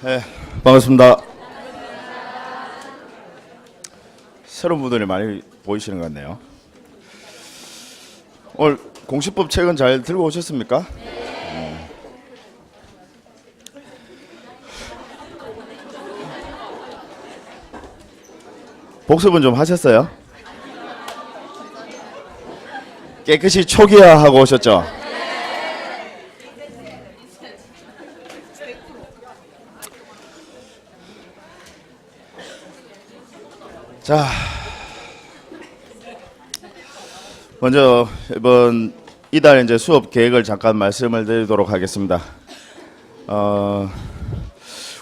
네, 반갑습니다. 새로운 분들이 많이 보이시는 것 같네요. 오늘 공시법 책은 잘 들고 오셨습니까? 복습은 좀 하셨어요? 깨끗이 초기화하고 오셨죠? 자, 먼저 이달 이제 수업 계획을 잠깐 말씀을 드리도록 하겠습니다.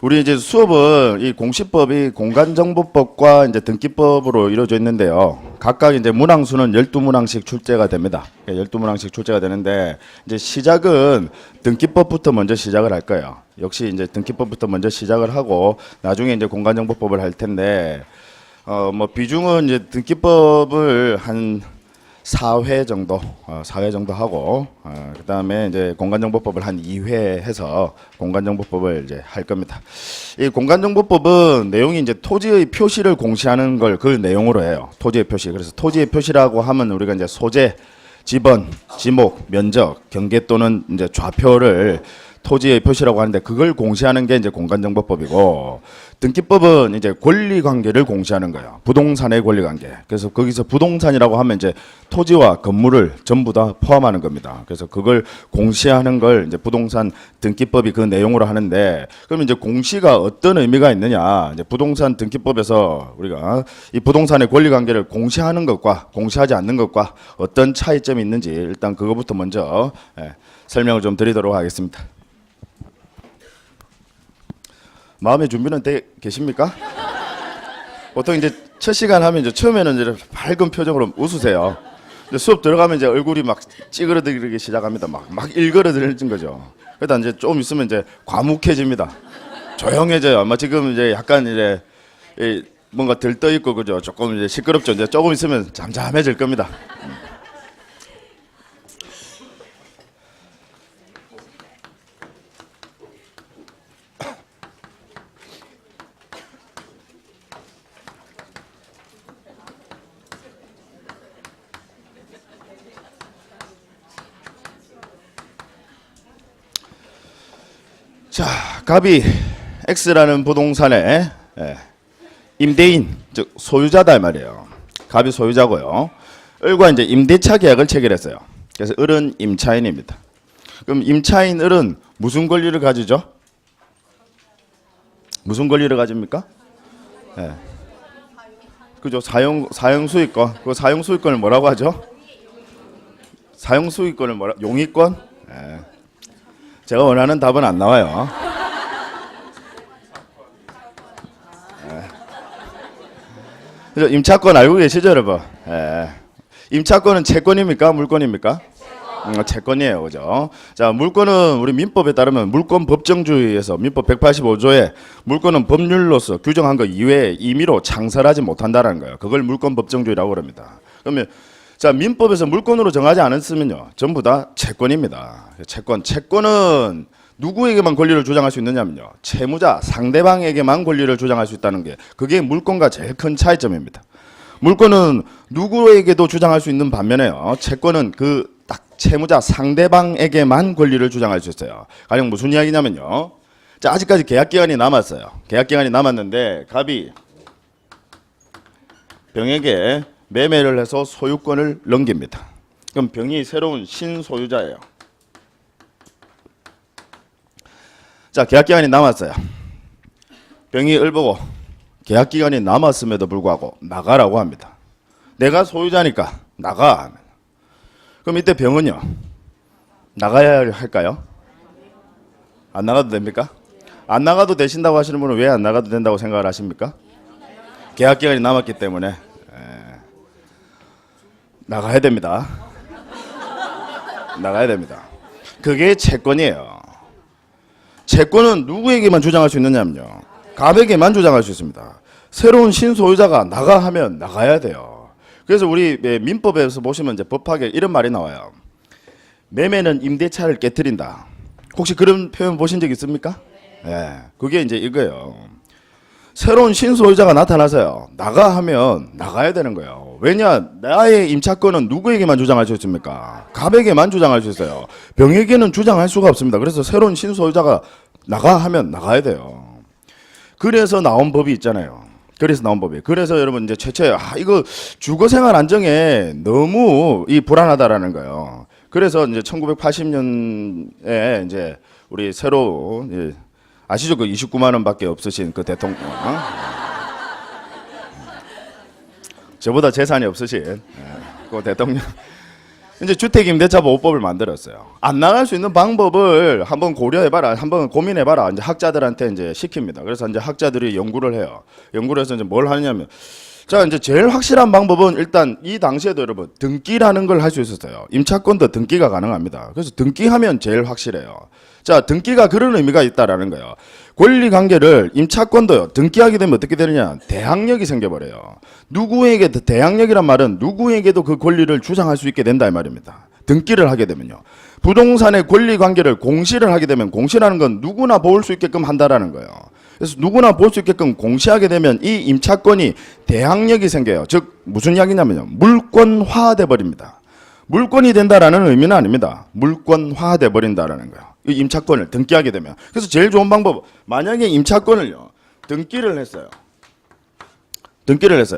우리 이제 수업은 이 공시법이 공간정보법과 이제 등기법으로 이루어져 있는데요. 각각 이제 문항수는 12문항씩 출제가 됩니다. 12문항씩 출제가 되는데 이제 시작은 등기법부터 먼저 시작을 할 거예요. 역시 이제 등기법부터 먼저 시작을 하고 나중에 이제 공간정보법을 할 텐데 비중은 이제 등기법을 한 4회 정도, 4회 정도 하고, 그 다음에 이제 공간정보법을 한 2회 해서 공간정보법을 이제 할 겁니다. 이 공간정보법은 내용이 이제 토지의 표시를 공시하는 걸 그 내용으로 해요. 토지의 표시. 그래서 토지의 표시라고 하면 우리가 이제 소재, 지번, 지목, 면적, 경계 또는 이제 좌표를 토지의 표시라고 하는데 그걸 공시하는 게 이제 공간정보법이고, 등기법은 이제 권리관계를 공시하는 거예요. 부동산의 권리관계. 그래서 거기서 부동산이라고 하면 이제 토지와 건물을 전부 다 포함하는 겁니다. 그래서 그걸 공시하는 걸 이제 부동산 등기법이 그 내용으로 하는데, 그럼 이제 공시가 어떤 의미가 있느냐? 이제 부동산 등기법에서 우리가 이 부동산의 권리관계를 공시하는 것과 공시하지 않는 것과 어떤 차이점이 있는지 일단 그거부터 먼저 설명을 좀 드리도록 하겠습니다. 마음의 준비는 돼 계십니까? 보통 이제 첫 시간 하면 이제 처음에는 이제 밝은 표정으로 웃으세요. 이제 수업 들어가면 이제 얼굴이 막 찌그러들기 시작합니다. 막 일그러드는 거죠. 그러다 이제 좀 있으면 이제 과묵해집니다. 조용해져요. 아마 지금 이제 약간 이제 뭔가 들떠 있고 그죠. 조금 이제 시끄럽죠. 이제 조금 있으면 잠잠해질 겁니다. 자, 갑이 X라는 부동산의 임대인, 즉 소유자다 말이에요. 갑이 소유자고요. 을과 이제 임대차 계약을 체결했어요. 그래서 을은 임차인입니다. 그럼 임차인 을은 무슨 권리를 가지죠? 무슨 권리를 가집니까? 그죠? 사용수익권. 그 사용수익권을 뭐라고 하죠? 사용수익권을 용익권? 제가 원하는 답은 안 나와요. 그죠? 임차권 알고 계시죠, 여러분? 임차권은 채권입니까? 물권입니까? 채권이에요, 그죠? 자, 물권은 우리 민법에 따르면 물권 법정주의에서 민법 185조에 물권은 법률로서 규정한 것 이외에 임의로 창설하지 못한다라는 거예요. 그걸 물권 법정주의라고 그럽니다. 그러면 자, 민법에서 물권으로 정하지 않았으면요, 전부 다 채권입니다. 채권은 누구에게만 권리를 주장할 수 있느냐면요, 채무자 상대방에게만 권리를 주장할 수 있다는 게 그게 물권과 제일 큰 차이점입니다. 물권은 누구에게도 주장할 수 있는 반면에요, 채권은 그 딱 채무자 상대방에게만 권리를 주장할 수 있어요. 가령 무슨 이야기냐면요, 자, 아직까지 계약 기간이 남았어요. 계약 기간이 남았는데 갑이 병에게 매매를 해서 소유권을 넘깁니다. 그럼 병이 새로운 신소유자예요. 자, 계약 기간이 남았어요. 병이 을 보고 계약 기간이 남았음에도 불구하고 나가라고 합니다. 내가 소유자니까 나가. 그럼 이때 병은요, 나가야 할까요? 안 나가도 됩니까? 안 나가도 되신다고 하시는 분은 왜 안 나가도 된다고 생각을 하십니까? 계약 기간이 남았기 때문에. 나가야 됩니다. 나가야 됩니다. 그게 채권이에요. 채권은 누구에게만 주장할 수 있느냐면요, 갑에게만 주장할 수 있습니다. 새로운 신소유자가 나가 하면 나가야 돼요. 그래서 우리 민법에서 보시면 이제 법학에 이런 말이 나와요. 매매는 임대차를 깨트린다. 혹시 그런 표현 보신 적 있습니까? 예, 그게 이제 이거예요. 새로운 신소유자가 나타나서요. 나가 하면 나가야 되는 거예요. 왜냐? 나의 임차권은 누구에게만 주장할 수 있습니까? 갑에게만 주장할 수 있어요. 병에게는 주장할 수가 없습니다. 그래서 새로운 신소유자가 나가 하면 나가야 돼요. 그래서 나온 법이 있잖아요. 그래서 여러분 이제 최초에 이거 주거생활 안정에 너무 이 불안하다라는 거예요. 그래서 이제 1980년에 이제 우리 새로 아시죠? 그 29만 원밖에 없으신 그 대통령. 저보다 재산이 없으신 그 대통령. 이제 주택임대차 보호법을 만들었어요. 안 나갈 수 있는 방법을 한번 고려해봐라, 한번 고민해봐라. 이제 학자들한테 이제 시킵니다. 그래서 이제 학자들이 연구를 해요. 연구를 해서 이제 뭘 하냐면, 자, 이제 제일 확실한 방법은 일단 이 당시에도 여러분 등기라는 걸 할 수 있었어요. 임차권도 등기가 가능합니다. 그래서 등기하면 제일 확실해요. 자, 등기가 그런 의미가 있다라는 거예요. 권리 관계를 임차권도요. 등기하게 되면 어떻게 되느냐? 대항력이 생겨버려요. 누구에게도 대항력이란 말은 누구에게도 그 권리를 주장할 수 있게 된다 이 말입니다. 등기를 하게 되면요. 부동산의 권리 관계를 공시를 하게 되면 공시라는 건 누구나 볼 수 있게끔 한다라는 거예요. 그래서 누구나 볼 수 있게끔 공시하게 되면 이 임차권이 대항력이 생겨요. 즉 무슨 이야기냐면요. 물권화돼 버립니다. 물권이 된다라는 의미는 아닙니다. 물권화돼 버린다라는 거예요. 이 임차권을 등기하게 되면. 그래서 제일 좋은 방법, 만약에 임차권을요 등기를 했어요.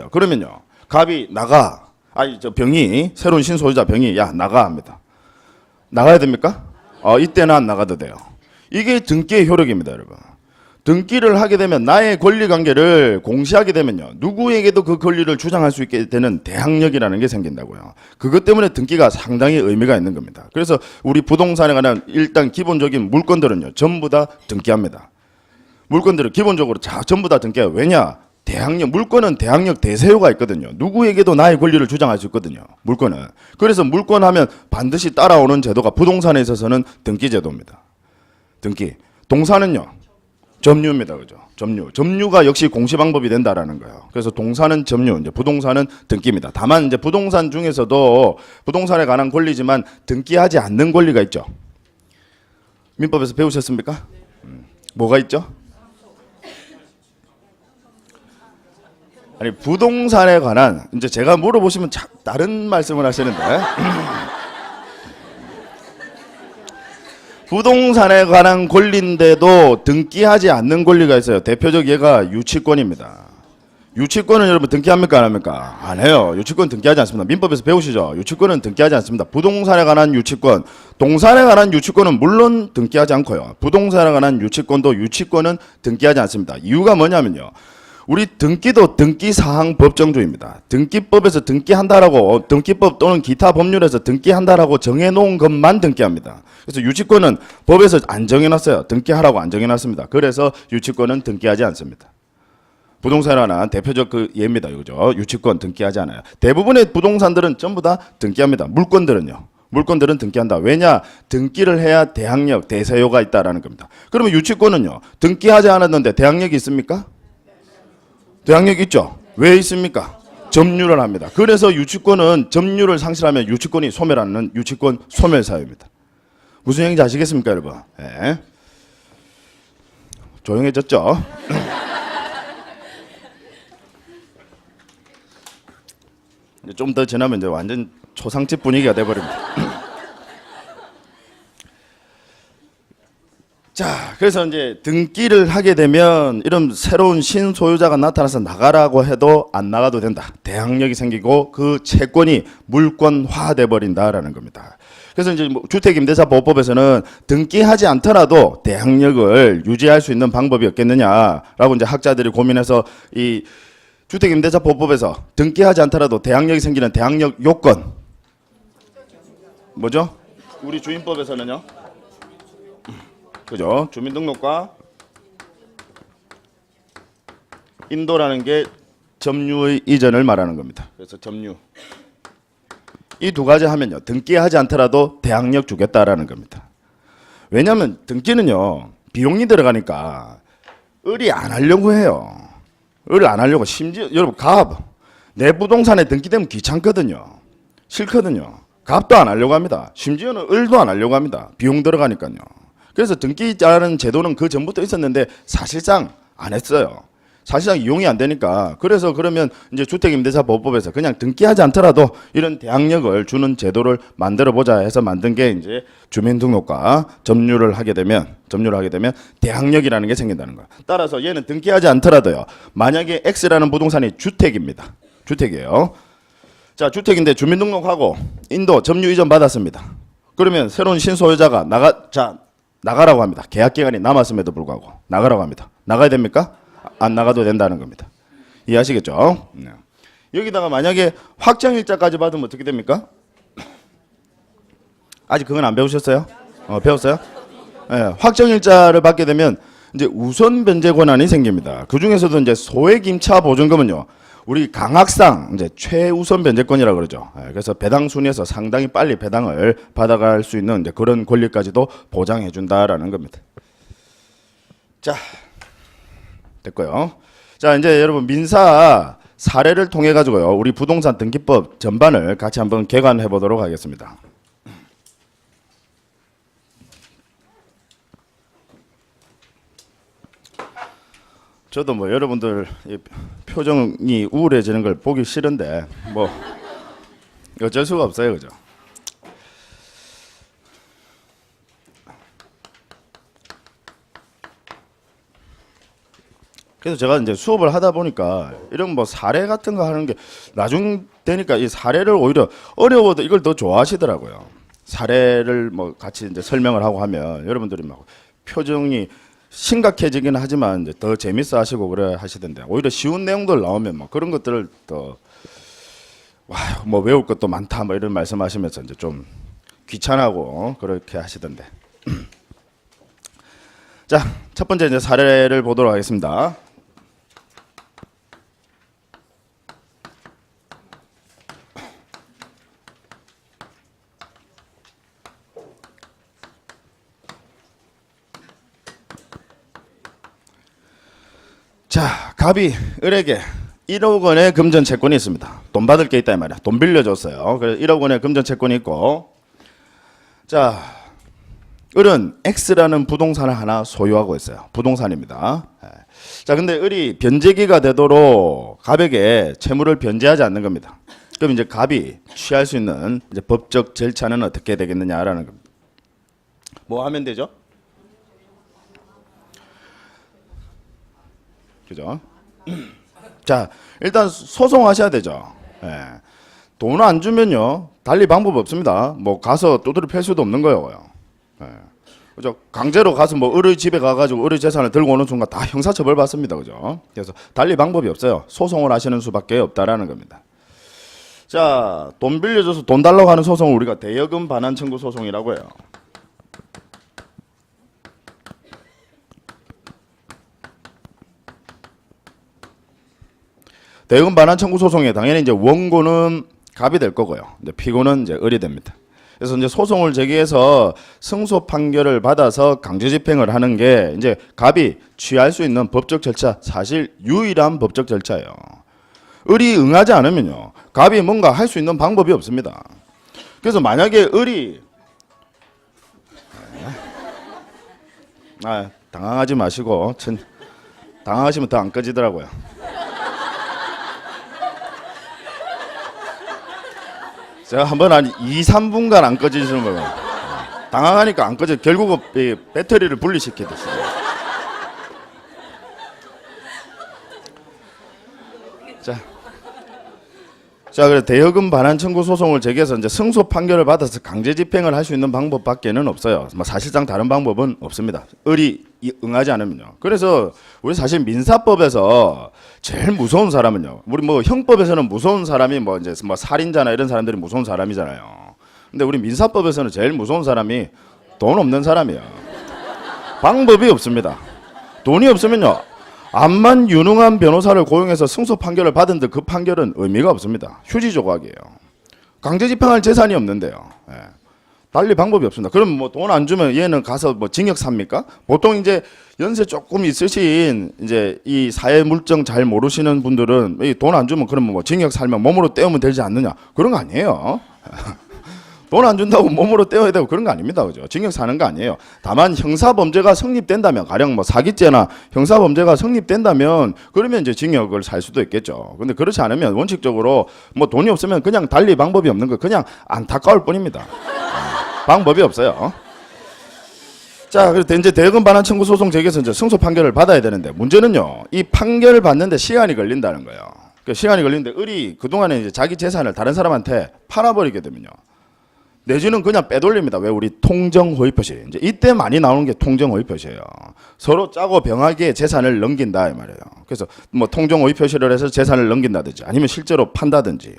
그러면요 갑이 나가, 저 병이, 새로운 신소유자 병이 야 나가 합니다. 나가야 됩니까? 이때는 안 나가도 돼요. 이게 등기의 효력입니다, 여러분. 등기를 하게 되면 나의 권리관계를 공시하게 되면요 누구에게도 그 권리를 주장할 수 있게 되는 대항력이라는 게 생긴다고요. 그것 때문에 등기가 상당히 의미가 있는 겁니다. 그래서 우리 부동산에 관한 일단 기본적인 물건들은요 전부 다 등기합니다. 물건들은 기본적으로 전부 다 등기해요. 왜냐? 대항력, 물건은 대항력 대세효가 있거든요. 누구에게도 나의 권리를 주장할 수 있거든요. 물건은. 그래서 물건하면 반드시 따라오는 제도가 부동산에 있어서는 등기제도입니다. 등기. 동사는요 점유입니다. 그죠? 점유가 역시 공시 방법이 된다라는 거예요. 그래서 동사는 점유, 이제 부동산은 등기입니다. 다만 이제 부동산 중에서도 부동산에 관한 권리지만 등기하지 않는 권리가 있죠. 민법에서 배우셨습니까? 뭐가 있죠? 아니 부동산에 관한 이제 제가 물어보시면 다른 말씀을 하시는데 부동산에 관한 권리인데도 등기하지 않는 권리가 있어요. 대표적 예가 유치권입니다. 유치권은 여러분 등기합니까 안 합니까? 안 해요. 유치권 등기하지 않습니다. 민법에서 배우시죠? 유치권은 등기하지 않습니다. 부동산에 관한 유치권, 동산에 관한 유치권은 물론 등기하지 않고요. 부동산에 관한 유치권은 등기하지 않습니다. 이유가 뭐냐면요. 우리 등기도 등기사항 법정주의입니다. 등기법에서 등기한다라고, 등기법 또는 기타 법률에서 등기한다라고 정해놓은 것만 등기합니다. 그래서 유치권은 법에서 안 정해놨어요. 등기하라고 안 정해놨습니다. 그래서 유치권은 등기하지 않습니다. 부동산에 관한 대표적 그 예입니다. 이거죠. 유치권 등기하지 않아요. 대부분의 부동산들은 전부 다 등기합니다. 물건들은 등기한다. 왜냐? 등기를 해야 대항력, 대세효가 있다라는 겁니다. 그러면 유치권은요. 등기하지 않았는데 대항력이 있습니까? 대항력이 있죠. 왜 있습니까? 점유를 합니다. 그래서 유치권은 점유를 상실하면 유치권이 소멸하는 유치권 소멸사유입니다. 무슨 얘기인지 아시겠습니까, 여러분? 네. 조용해졌죠? 좀 더 지나면 이제 완전 초상집 분위기가 돼버립니다. 자, 그래서 이제 등기를 하게 되면 이런 새로운 신소유자가 나타나서 나가라고 해도 안 나가도 된다. 대항력이 생기고 그 채권이 물권화돼 버린다라는 겁니다. 그래서 이제 주택임대차보호법에서는 등기하지 않더라도 대항력을 유지할 수 있는 방법이 없겠느냐라고 이제 학자들이 고민해서 이 주택임대차보호법에서 등기하지 않더라도 대항력이 생기는 대항력 요건 뭐죠? 우리 주임법에서는요. 그죠? 주민등록과 인도라는 게 점유의 이전을 말하는 겁니다. 그래서 점유. 이 두 가지 하면요. 등기하지 않더라도 대항력 주겠다라는 겁니다. 왜냐하면 등기는요. 비용이 들어가니까 의리 안 하려고 해요. 의리 안 하려고. 심지어 여러분 내 부동산에 등기되면 귀찮거든요. 싫거든요. 값도 안 하려고 합니다. 심지어는 을도 안 하려고 합니다. 비용 들어가니까요. 그래서 등기자라는 제도는 그 전부터 있었는데 사실상 안 했어요. 사실상 이용이 안 되니까. 그래서 그러면 이제 주택임대차보호법에서 그냥 등기하지 않더라도 이런 대항력을 주는 제도를 만들어 보자 해서 만든 게 이제 주민등록과 점유를 하게 되면 대항력이라는 게 생긴다는 거예요. 따라서 얘는 등기하지 않더라도요. 만약에 X라는 부동산이 주택입니다. 주택이에요. 자, 주택인데 주민등록하고 인도 점유 이전 받았습니다. 그러면 새로운 신소유자가 나가라고 합니다. 계약 기간이 남았음에도 불구하고 나가라고 합니다. 나가야 됩니까? 안 나가도 된다는 겁니다. 이해하시겠죠? 네. 여기다가 만약에 확정일자까지 받으면 어떻게 됩니까? 아직 그건 안 배우셨어요? 배웠어요? 네, 확정일자를 받게 되면 이제 우선 변제 권한이 생깁니다. 그 중에서도 이제 소액 임차 보증금은요, 우리 강학상 이제 최우선 변제권이라고 그러죠. 네, 그래서 배당 순위에서 상당히 빨리 배당을 받아갈 수 있는 이제 그런 권리까지도 보장해 준다라는 겁니다. 자. 됐고요. 자, 이제 여러분 민사 사례를 통해 가지고요. 우리 부동산 등기법 전반을 같이 한번 개관해 보도록 하겠습니다. 저도 뭐 여러분들 표정이 우울해지는 걸 보기 싫은데 뭐 어쩔 수가 없어요. 그죠? 그래서 제가 이제 수업을 하다 보니까 이런 뭐 사례 같은 거 하는 게 나중 되니까 이 사례를 오히려 어려워도 이걸 더 좋아하시더라고요. 사례를 뭐 같이 이제 설명을 하고 하면 여러분들이 막 표정이 심각해지긴 하지만 이제 더 재밌어 하시고 그래 하시던데, 오히려 쉬운 내용들 나오면 뭐 그런 것들을 더 뭐 외울 것도 많다 뭐 이런 말씀하시면서 이제 좀 귀찮아하고 그렇게 하시던데. 자, 첫 번째 이제 사례를 보도록 하겠습니다. 자, 갑이 을에게 1억 원의 금전 채권이 있습니다. 돈 받을 게 있다 이 말이야. 돈 빌려줬어요. 그래서 1억 원의 금전 채권이 있고, 자, 을은 X라는 부동산을 하나 소유하고 있어요. 부동산입니다. 자, 근데 을이 변제기가 되도록 갑에게 채무를 변제하지 않는 겁니다. 그럼 이제 갑이 취할 수 있는 이제 법적 절차는 어떻게 되겠느냐라는 겁니다. 뭐 하면 되죠? 그죠? 자, 일단 소송하셔야 되죠. 돈 안 주면요, 달리 방법 없습니다. 뭐 가서 두드려 팰 수도 없는 거예요. 그죠? 강제로 가서 뭐 을의 집에 가가지고 을의 재산을 들고 오는 순간 다 형사처벌 받습니다. 그죠? 그래서 달리 방법이 없어요. 소송을 하시는 수밖에 없다라는 겁니다. 자, 돈 빌려줘서 돈 달라고 하는 소송을 우리가 대여금 반환 청구 소송이라고 해요. 대여금 반환 청구 소송에 당연히 이제 원고는 갑이 될 거고요. 이제 피고는 이제 을이 됩니다. 그래서 이제 소송을 제기해서 승소 판결을 받아서 강제 집행을 하는 게 이제 갑이 취할 수 있는 법적 절차, 사실 유일한 법적 절차예요. 을이 응하지 않으면요, 갑이 뭔가 할 수 있는 방법이 없습니다. 그래서 만약에 을이 당황하지 마시고 당황하시면 더 안 꺼지더라고요. 제가 한번 한 2, 3분간 안 꺼지시는 거예요. 당황하니까 안 꺼져. 결국은 배터리를 분리시키듯어요. 자, 그래 대여금 반환 청구 소송을 제기해서 이제 승소 판결을 받아서 강제 집행을 할 수 있는 방법밖에는 없어요. 뭐 사실상 다른 방법은 없습니다. 을이 응하지 않으면요. 그래서 우리 사실 민사법에서 제일 무서운 사람은요, 우리 뭐 형법에서는 무서운 사람이 뭐 이제 뭐 살인자나 이런 사람들이 무서운 사람이잖아요. 근데 우리 민사법에서는 제일 무서운 사람이 돈 없는 사람이에요. 방법이 없습니다. 돈이 없으면요, 암만 유능한 변호사를 고용해서 승소 판결을 받은 듯 그 판결은 의미가 없습니다. 휴지 조각이에요. 강제 집행할 재산이 없는데요. 달리 방법이 없습니다. 그럼 뭐 돈 안 주면 얘는 가서 뭐 징역 삽니까? 보통 이제 연세 조금 있으신 이제 이 사회 물정 잘 모르시는 분들은 돈 안 주면 그러면 뭐 징역 살면 몸으로 때우면 되지 않느냐, 그런 거 아니에요. 돈 안 준다고 몸으로 떼어야 되고 그런 거 아닙니다. 그죠? 징역 사는 거 아니에요. 다만 형사범죄가 성립된다면, 가령 뭐 사기죄나 형사범죄가 성립된다면 그러면 이제 징역을 살 수도 있겠죠. 근데 그렇지 않으면 원칙적으로 뭐 돈이 없으면 그냥 달리 방법이 없는 거, 그냥 안타까울 뿐입니다. 방법이 없어요. 자, 그래서 이제 대여금 반환 청구 소송 제기해서 이제 승소 판결을 받아야 되는데, 문제는요, 이 판결을 받는데 시간이 걸린다는 거예요. 그 시간이 걸리는데 을이 그동안에 이제 자기 재산을 다른 사람한테 팔아버리게 되면요, 내지는 그냥 빼돌립니다. 왜? 우리 통정 호의 표시. 이제 이때 많이 나오는 게 통정 호의 표시예요. 서로 짜고 병하게 재산을 넘긴다 이 말이에요. 그래서 뭐 통정 호의 표시를 해서 재산을 넘긴다든지 아니면 실제로 판다든지.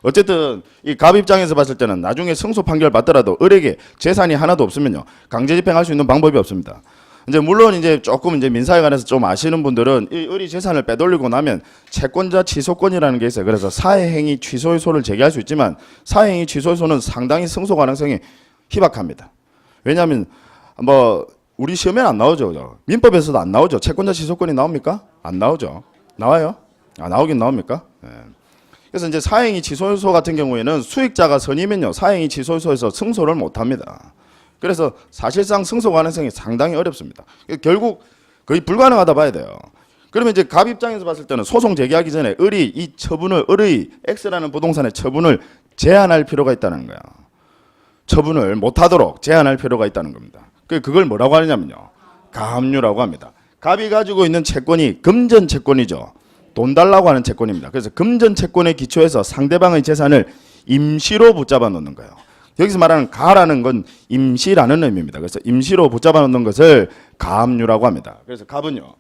어쨌든 이 갑 입장에서 봤을 때는 나중에 승소 판결 받더라도 을에게 재산이 하나도 없으면요, 강제 집행할 수 있는 방법이 없습니다. 이제 물론 이제 조금 이제 민사에 관해서 좀 아시는 분들은 이 을이 재산을 빼돌리고 나면 채권자 취소권이라는 게 있어요. 그래서 사회행위 취소의소를 제기할 수 있지만 사회행위 취소의소는 상당히 승소 가능성이 희박합니다. 왜냐하면 뭐 우리 시험에 안 나오죠, 그죠? 민법에서도 안 나오죠. 채권자 취소권이 나옵니까? 안 나오죠. 나와요? 아, 나오긴 나옵니까? 네. 그래서 이제 사행위 취소소 같은 경우에는 수익자가 선이면요, 사행위 취소소에서 승소를 못 합니다. 그래서 사실상 승소 가능성이 상당히 어렵습니다. 결국 거의 불가능하다 봐야 돼요. 그러면 이제 갑 입장에서 봤을 때는 소송 제기하기 전에 을이 이 처분을, 을의 X라는 부동산의 처분을 제한할 필요가 있다는 거야. 처분을 못하도록 제한할 필요가 있다는 겁니다. 그걸 뭐라고 하느냐면요, 가압류라고 합니다. 갑이 가지고 있는 채권이 금전 채권이죠. 돈 달라고 하는 채권입니다. 그래서 금전 채권에 기초해서 상대방의 재산을 임시로 붙잡아 놓는 거예요. 여기서 말하는 가라는 건 임시라는 의미입니다. 그래서 임시로 붙잡아 놓는 것을 가압류라고 합니다. 그래서 갑은요,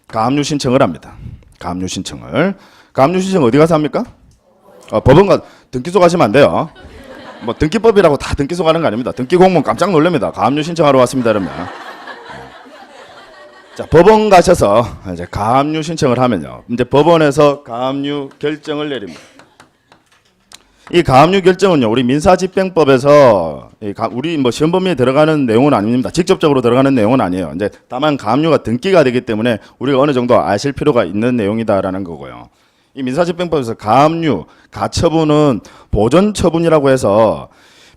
가압류 신청을 합니다. 가압류 신청을. 가압류 신청 어디 가서 합니까? 법원가 등기소 가시면 안 돼요. 뭐 등기법이라고 다 등기소 가는 거 아닙니다. 등기 공무원 깜짝 놀랍니다. 가압류 신청하러 왔습니다, 그러면. 자, 법원 가셔서 이제 가압류 신청을 하면요, 이제 법원에서 가압류 결정을 내립니다. 이 가압류 결정은요, 우리 민사집행법에서 우리 뭐 시험 범위에 들어가는 내용은 아닙니다. 직접적으로 들어가는 내용은 아니에요. 이제 다만 가압류가 등기가 되기 때문에 우리가 어느 정도 아실 필요가 있는 내용이다라는 거고요. 이 민사집행법에서 가압류, 가처분은 보전처분이라고 해서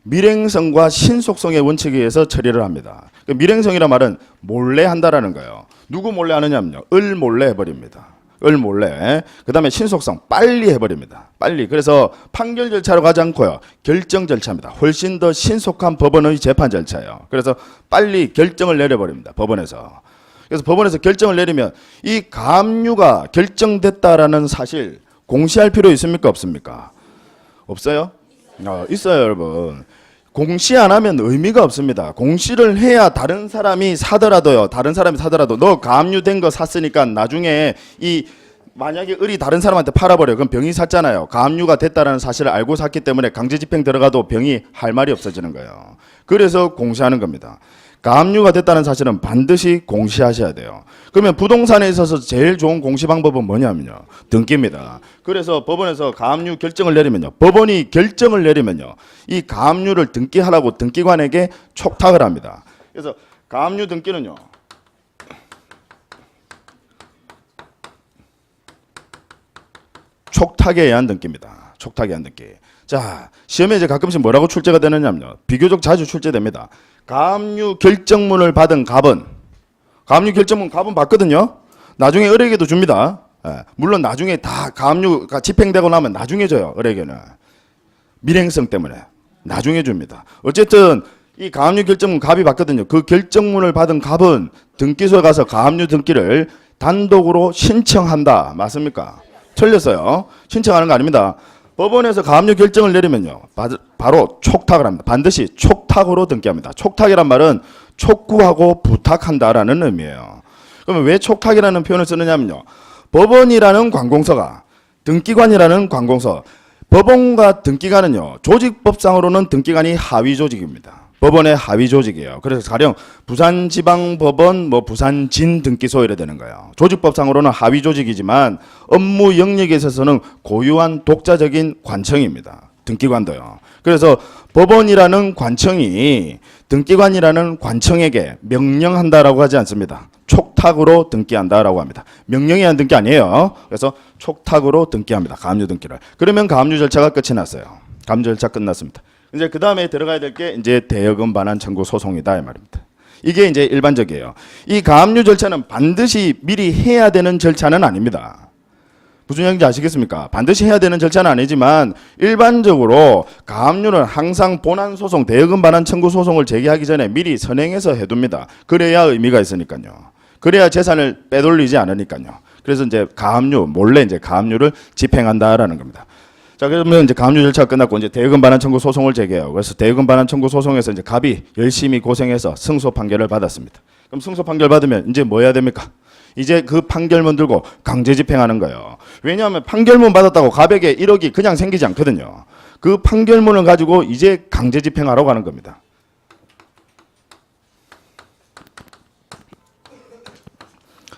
밀행성과 신속성의 원칙에 의해서 처리를 합니다. 밀행성이란 말은 몰래 한다라는 거예요. 누구 몰래 하느냐면요, 을 몰래 해버립니다. 을 몰래. 그 다음에 신속성, 빨리 해버립니다. 빨리. 그래서 판결 절차로 가지 않고요, 결정 절차입니다. 훨씬 더 신속한 법원의 재판 절차예요. 그래서 빨리 결정을 내려버립니다, 법원에서. 그래서 법원에서 결정을 내리면 이 가압류가 결정됐다라는 사실 공시할 필요 있습니까, 없습니까? 없어요? 있어요, 여러분. 공시 안 하면 의미가 없습니다. 공시를 해야 다른 사람이 사더라도 너 가압류된 거 샀으니까 나중에 만약에 을이 다른 사람한테 팔아버려, 그럼 병이 샀잖아요. 가압류가 됐다는 사실을 알고 샀기 때문에 강제집행 들어가도 병이 할 말이 없어지는 거예요. 그래서 공시하는 겁니다. 가압류가 됐다는 사실은 반드시 공시하셔야 돼요. 그러면 부동산에 있어서 제일 좋은 공시 방법은 뭐냐면요, 등기입니다. 그래서 법원에서 가압류 결정을 내리면요, 법원이 결정을 내리면요, 이 가압류를 등기하라고 등기관에게 촉탁을 합니다. 그래서 가압류 등기는요, 촉탁에 의한 등기입니다. 촉탁에 의한 등기. 자, 시험에 이제 가끔씩 뭐라고 출제가 되느냐면요, 비교적 자주 출제됩니다. 가압류 결정문을 받은 갑은, 가압류 결정문 갑은 받거든요. 나중에 을에게도 줍니다. 물론 나중에 다 가압류가 집행되고 나면 나중에 줘요, 을에게는. 밀행성 때문에 나중에 줍니다. 어쨌든 이 가압류 결정문 갑이 받거든요. 그 결정문을 받은 갑은 등기소에 가서 가압류 등기를 단독으로 신청한다. 맞습니까? 틀렸어요. 신청하는 거 아닙니다. 법원에서 가압류 결정을 내리면요, 바로 촉탁을 합니다. 반드시 촉탁으로 등기합니다. 촉탁이란 말은 촉구하고 부탁한다라는 의미예요. 그러면 왜 촉탁이라는 표현을 쓰느냐면요, 법원이라는 관공서가, 등기관이라는 관공서, 법원과 등기관은요, 조직법상으로는 등기관이 하위 조직입니다. 법원의 하위 조직이에요. 그래서 가령 부산지방법원, 부산진 등기소 이래 되는 거예요. 조직법상으로는 하위 조직이지만 업무 영역에 있어서는 고유한 독자적인 관청입니다. 등기관도요. 그래서 법원이라는 관청이 등기관이라는 관청에게 명령한다라고 하지 않습니다. 촉탁으로 등기한다라고 합니다. 명령에 의한 등기 아니에요. 그래서 촉탁으로 등기합니다. 가압류 등기를. 그러면 가압류 절차가 끝이 났어요. 가압류 절차 끝났습니다. 이제 그 다음에 들어가야 될 게 이제 대여금 반환 청구 소송이다 이 말입니다. 이게 이제 일반적이에요. 이 가압류 절차는 반드시 미리 해야 되는 절차는 아닙니다. 무슨 얘기인지 아시겠습니까? 반드시 해야 되는 절차는 아니지만 일반적으로 가압류는 항상 본안 소송, 대여금 반환 청구 소송을 제기하기 전에 미리 선행해서 해둡니다. 그래야 의미가 있으니까요. 그래야 재산을 빼돌리지 않으니까요. 그래서 이제 가압류, 몰래 이제 가압류를 집행한다라는 겁니다. 자, 그러면 이제 가압류 절차가 끝났고 이제 대여금 반환 청구 소송을 제기해요. 그래서 대여금 반환 청구 소송에서 이제 갑이 열심히 고생해서 승소 판결을 받았습니다. 그럼 승소 판결 받으면 이제 뭐 해야 됩니까? 이제 그 판결문 들고 강제 집행하는 거예요. 왜냐하면 판결문 받았다고 갑에게 1억이 그냥 생기지 않거든요. 그 판결문을 가지고 이제 강제 집행하라고 하는 겁니다.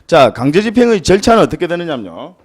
자, 강제 집행의 절차는 어떻게 되느냐면요.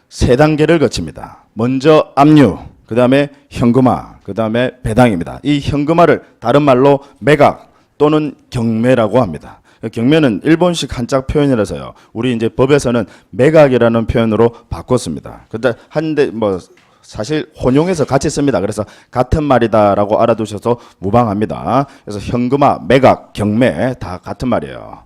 세 단계를 거칩니다. 먼저 압류, 그 다음에 현금화, 그 다음에 배당입니다. 이 현금화를 다른 말로 매각 또는 경매라고 합니다. 경매는 일본식 한자 표현이라서요. 우리 이제 법에서는 매각이라는 표현으로 바꿨습니다. 근데 한데 뭐 사실 혼용해서 같이 씁니다. 그래서 같은 말이다라고 알아두셔서 무방합니다. 그래서 현금화, 매각, 경매 다 같은 말이에요.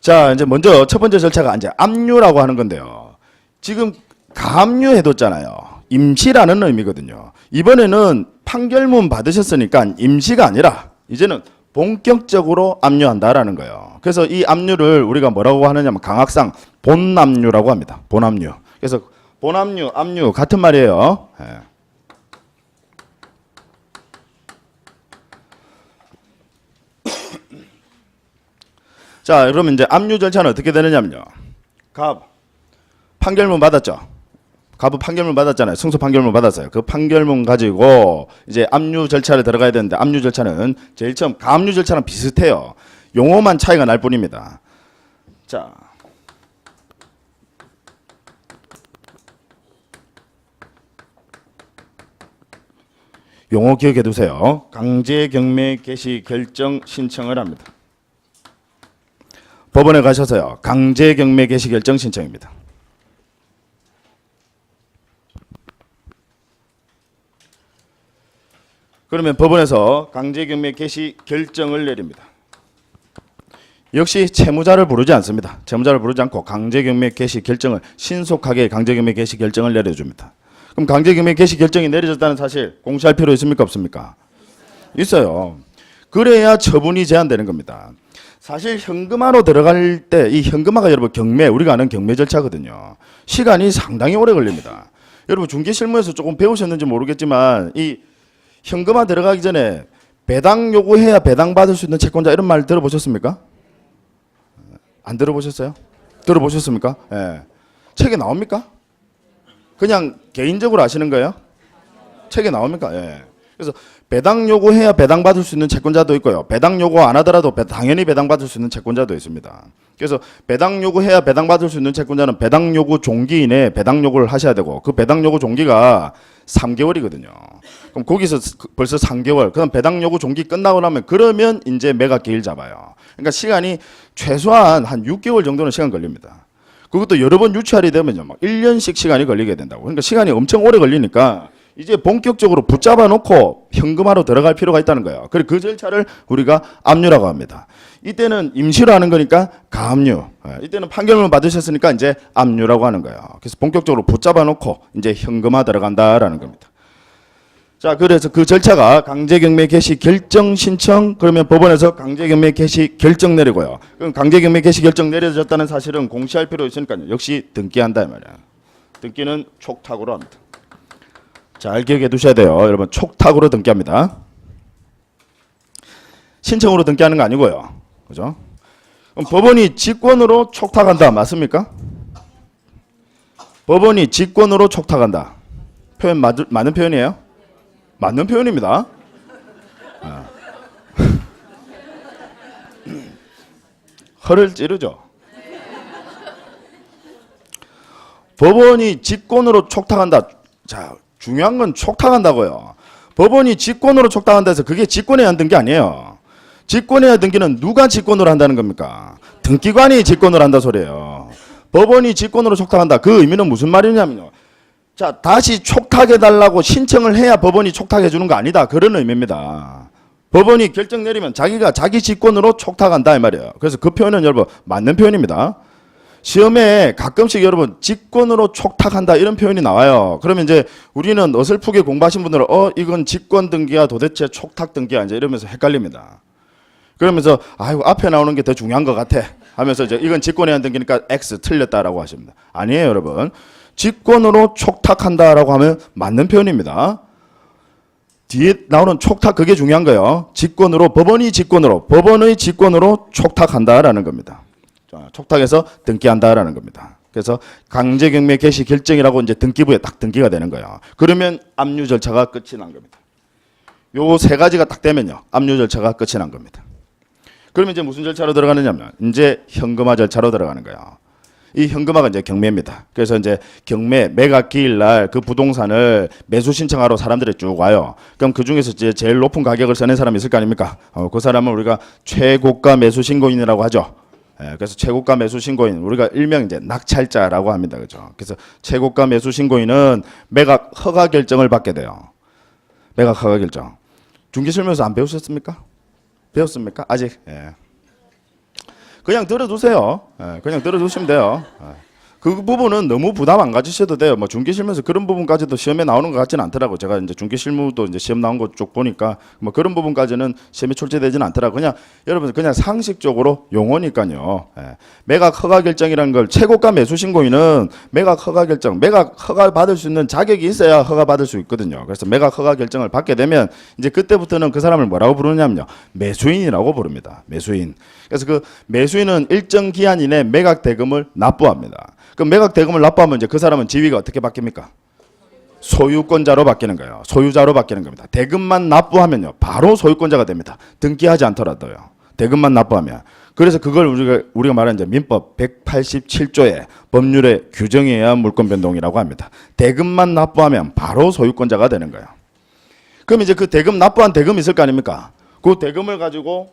자, 이제 먼저 첫 번째 절차가 이제 압류라고 하는 건데요. 지금 가압류 해뒀잖아요. 임시라는 의미거든요. 이번에는 판결문 받으셨으니까 임시가 아니라 이제는 본격적으로 압류한다라는 거예요. 그래서 이 압류를 우리가 뭐라고 하느냐면 강학상 본압류라고 합니다. 본압류. 그래서 본압류, 압류 같은 말이에요. 예. 자, 그러면 이제 압류 절차는 어떻게 되느냐면요. 갑 판결문 받았죠. 갑은 판결문 받았잖아요. 승소 판결문 받았어요. 그 판결문 가지고 이제 압류 절차를 들어가야 되는데 압류 절차는 제일 처음 가압류 절차랑 비슷해요. 용어만 차이가 날 뿐입니다. 자, 용어 기억해 두세요. 강제 경매 개시 결정 신청을 합니다. 법원에 가셔서요. 강제 경매 개시 결정 신청입니다. 그러면 법원에서 강제경매 개시 결정을 내립니다. 역시 채무자를 부르지 않습니다. 채무자를 부르지 않고 강제경매 개시 결정을 신속하게 강제경매 개시 결정을 내려줍니다. 그럼 강제경매 개시 결정이 내려졌다는 사실 공시할 필요 있습니까 없습니까? 있어요. 그래야 처분이 제한되는 겁니다. 사실 현금화로 들어갈 때 이 현금화가 여러분 경매 우리가 아는 경매 절차거든요. 시간이 상당히 오래 걸립니다. 여러분 중개실무에서 조금 배우셨는지 모르겠지만 이 현금화 들어가기 전에 배당 요구해야 배당 받을 수 있는 채권자 이런 말 들어보셨습니까? 안 들어보셨어요? 들어보셨습니까? 예. 책에 나옵니까? 그냥 개인적으로 아시는 거예요? 책에 나옵니까? 예. 그래서 배당 요구해야 배당 받을 수 있는 채권자도 있고요. 배당 요구 안 하더라도 당연히 배당 받을 수 있는 채권자도 있습니다. 그래서 배당 요구해야 배당 받을 수 있는 채권자는 배당 요구 종기 이내에 배당 요구를 하셔야 되고 그 배당 요구 종기가 3개월이거든요. 그럼 거기서 벌써 3개월. 그럼 배당 요구 종기 끝나고 나면 그러면 이제 매각 기일 잡아요. 그러니까 시간이 최소한 한 6개월 정도는 시간 걸립니다. 그것도 여러 번 유찰이 되면요. 막 1년씩 시간이 걸리게 된다고. 그러니까 시간이 엄청 오래 걸리니까 이제 본격적으로 붙잡아 놓고 현금화로 들어갈 필요가 있다는 거예요. 그래서 그 절차를 우리가 압류라고 합니다. 이때는 임시로 하는 거니까 가압류. 이때는 판결문 받으셨으니까 이제 압류라고 하는 거예요. 그래서 본격적으로 붙잡아 놓고 이제 현금화 들어간다라는 겁니다. 자, 그래서 그 절차가 강제경매 개시 결정 신청 그러면 법원에서 강제경매 개시 결정 내리고요. 그럼 강제경매 개시 결정 내려졌다는 사실은 공시할 필요 있으니까요. 역시 등기한다 이 말이에요. 등기는 촉탁으로 합니다. 잘 기억해 두셔야 돼요. 여러분 촉탁으로 등기합니다. 신청으로 등기하는 거 아니고요. 그죠? 그럼 법원이 직권으로 촉탁한다. 맞습니까? 법원이 직권으로 촉탁한다. 표현 맞는 표현이에요? 맞는 표현입니다. 허를 찌르죠. 법원이 직권으로 촉탁한다. 자, 중요한 건 촉탁한다고요. 법원이 직권으로 촉탁한다 해서 그게 직권해야 한다는 게 아니에요. 직권해야 등기는 누가 직권으로 한다는 겁니까? 등기관이 직권으로 한다 소리예요. 법원이 직권으로 촉탁한다. 그 의미는 무슨 말이냐면요. 자, 다시 촉탁해달라고 신청을 해야 법원이 촉탁해 주는 거 아니다. 그런 의미입니다. 법원이 결정 내리면 자기가 자기 직권으로 촉탁한다 이 말이에요. 그래서 그 표현은 여러분 맞는 표현입니다. 시험에 가끔씩 여러분 직권으로 촉탁한다 이런 표현이 나와요. 그러면 이제 우리는 어설프게 공부하신 분들은 이건 직권 등기야 도대체 촉탁 등기야 이제 이러면서 헷갈립니다. 그러면서 아이고 앞에 나오는 게 더 중요한 것 같아 하면서 이제 이건 직권에 의한 등기니까 X 틀렸다라고 하십니다. 아니에요 여러분. 직권으로 촉탁한다라고 하면 맞는 표현입니다. 뒤에 나오는 촉탁 그게 중요한 거예요. 직권으로 법원의 직권으로 촉탁한다라는 겁니다. 자, 촉탁해서 등기한다라는 겁니다. 그래서 강제경매 개시 결정이라고 이제 등기부에 딱 등기가 되는 거예요. 그러면 압류 절차가 끝이 난 겁니다. 요 세 가지가 딱 되면요. 압류 절차가 끝이 난 겁니다. 그러면 이제 무슨 절차로 들어가느냐면 이제 현금화 절차로 들어가는 거예요. 이 현금화가 이제 경매입니다. 그래서 이제 경매 매각 기일 날 그 부동산을 매수 신청하러 사람들이 쭉 와요. 그럼 그 중에서 이제 제일 높은 가격을 써낸 사람이 있을 거 아닙니까? 그 사람은 우리가 최고가 매수 신고인이라고 하죠. 그래서 최고가 매수 신고인 우리가 일명 이제 낙찰자라고 합니다. 그죠? 그래서 최고가 매수 신고인은 매각 허가 결정을 받게 돼요. 매각 허가 결정. 중개실무에서 안 배우셨습니까? 배웠습니까? 아직? 예. 그냥 들어두세요. 예, 그냥 들어두시면 돼요. 예. 그 부분은 너무 부담 안 가지셔도 돼요. 뭐 중개실무에서 그런 부분까지도 시험에 나오는 것 같지는 않더라고. 제가 이제 중개실무도 이제 시험 나온 것 쪽 보니까 뭐 그런 부분까지는 시험에 출제되지는 않더라고. 그냥 여러분 그냥 상식적으로 용어니까요. 예. 매각 허가 결정이라는 걸 최고가 매수 신고인은 매각 허가 결정, 매각 허가 받을 수 있는 자격이 있어야 허가 받을 수 있거든요. 그래서 매각 허가 결정을 받게 되면 이제 그때부터는 그 사람을 뭐라고 부르냐면요. 매수인이라고 부릅니다. 매수인. 그래서 그 매수인은 일정 기한 이내 매각 대금을 납부합니다. 그럼 매각 대금을 납부하면 이제 그 사람은 지위가 어떻게 바뀝니까? 소유권자로 바뀌는 거예요. 소유자로 바뀌는 겁니다. 대금만 납부하면요. 바로 소유권자가 됩니다. 등기하지 않더라도요. 대금만 납부하면. 그래서 그걸 우리가 말하는 이제 민법 187조의 법률의 규정에 의한 물권 변동이라고 합니다. 대금만 납부하면 바로 소유권자가 되는 거예요. 그럼 이제 그 대금 납부한 대금이 있을 거 아닙니까? 그 대금을 가지고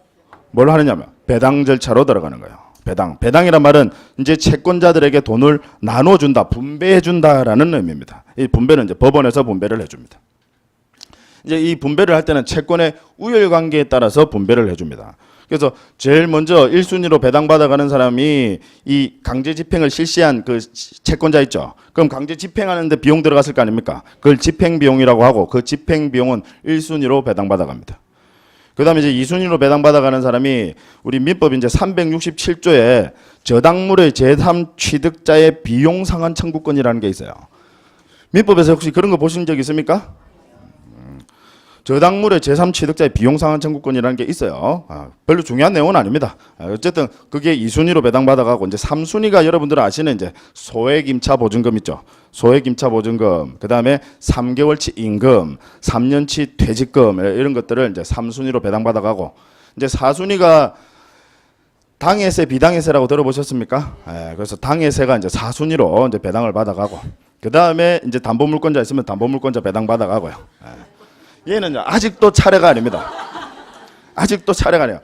뭘 하느냐면 배당 절차로 들어가는 거예요. 배당이란 말은 이제 채권자들에게 돈을 나눠준다, 분배해준다라는 의미입니다. 이 분배는 이제 법원에서 분배를 해줍니다. 이제 이 분배를 할 때는 채권의 우열 관계에 따라서 분배를 해줍니다. 그래서 제일 먼저 1순위로 배당받아가는 사람이 이 강제 집행을 실시한 그 채권자 있죠. 그럼 강제 집행하는데 비용 들어갔을 거 아닙니까? 그걸 집행 비용이라고 하고 그 집행 비용은 1순위로 배당받아갑니다. 그 다음에 이제 2순위로 배당받아가는 사람이 우리 민법 이제 367조에 저당물의 제3 취득자의 비용 상환 청구권이라는 게 있어요. 민법에서 혹시 그런 거 보신 적 있습니까? 저당물의 제3 취득자의 비용 상환 청구권이라는 게 있어요. 별로 중요한 내용은 아닙니다. 어쨌든 그게 2순위로 배당받아가고 이제 3순위가 여러분들 아시는 이제 소액임차 보증금 있죠. 소액임차 보증금, 그 다음에 3개월치 임금, 3년치 퇴직금 이런 것들을 이제 3순위로 배당받아가고 이제 4순위가 당해세, 비당해세라고 들어보셨습니까? 그래서 당해세가 이제 4순위로 이제 배당을 받아가고 그 다음에 이제 담보물권자 있으면 담보물권자 배당받아가고요. 얘는 아직도 차례가 아닙니다. 아직도 차례가 아니에요.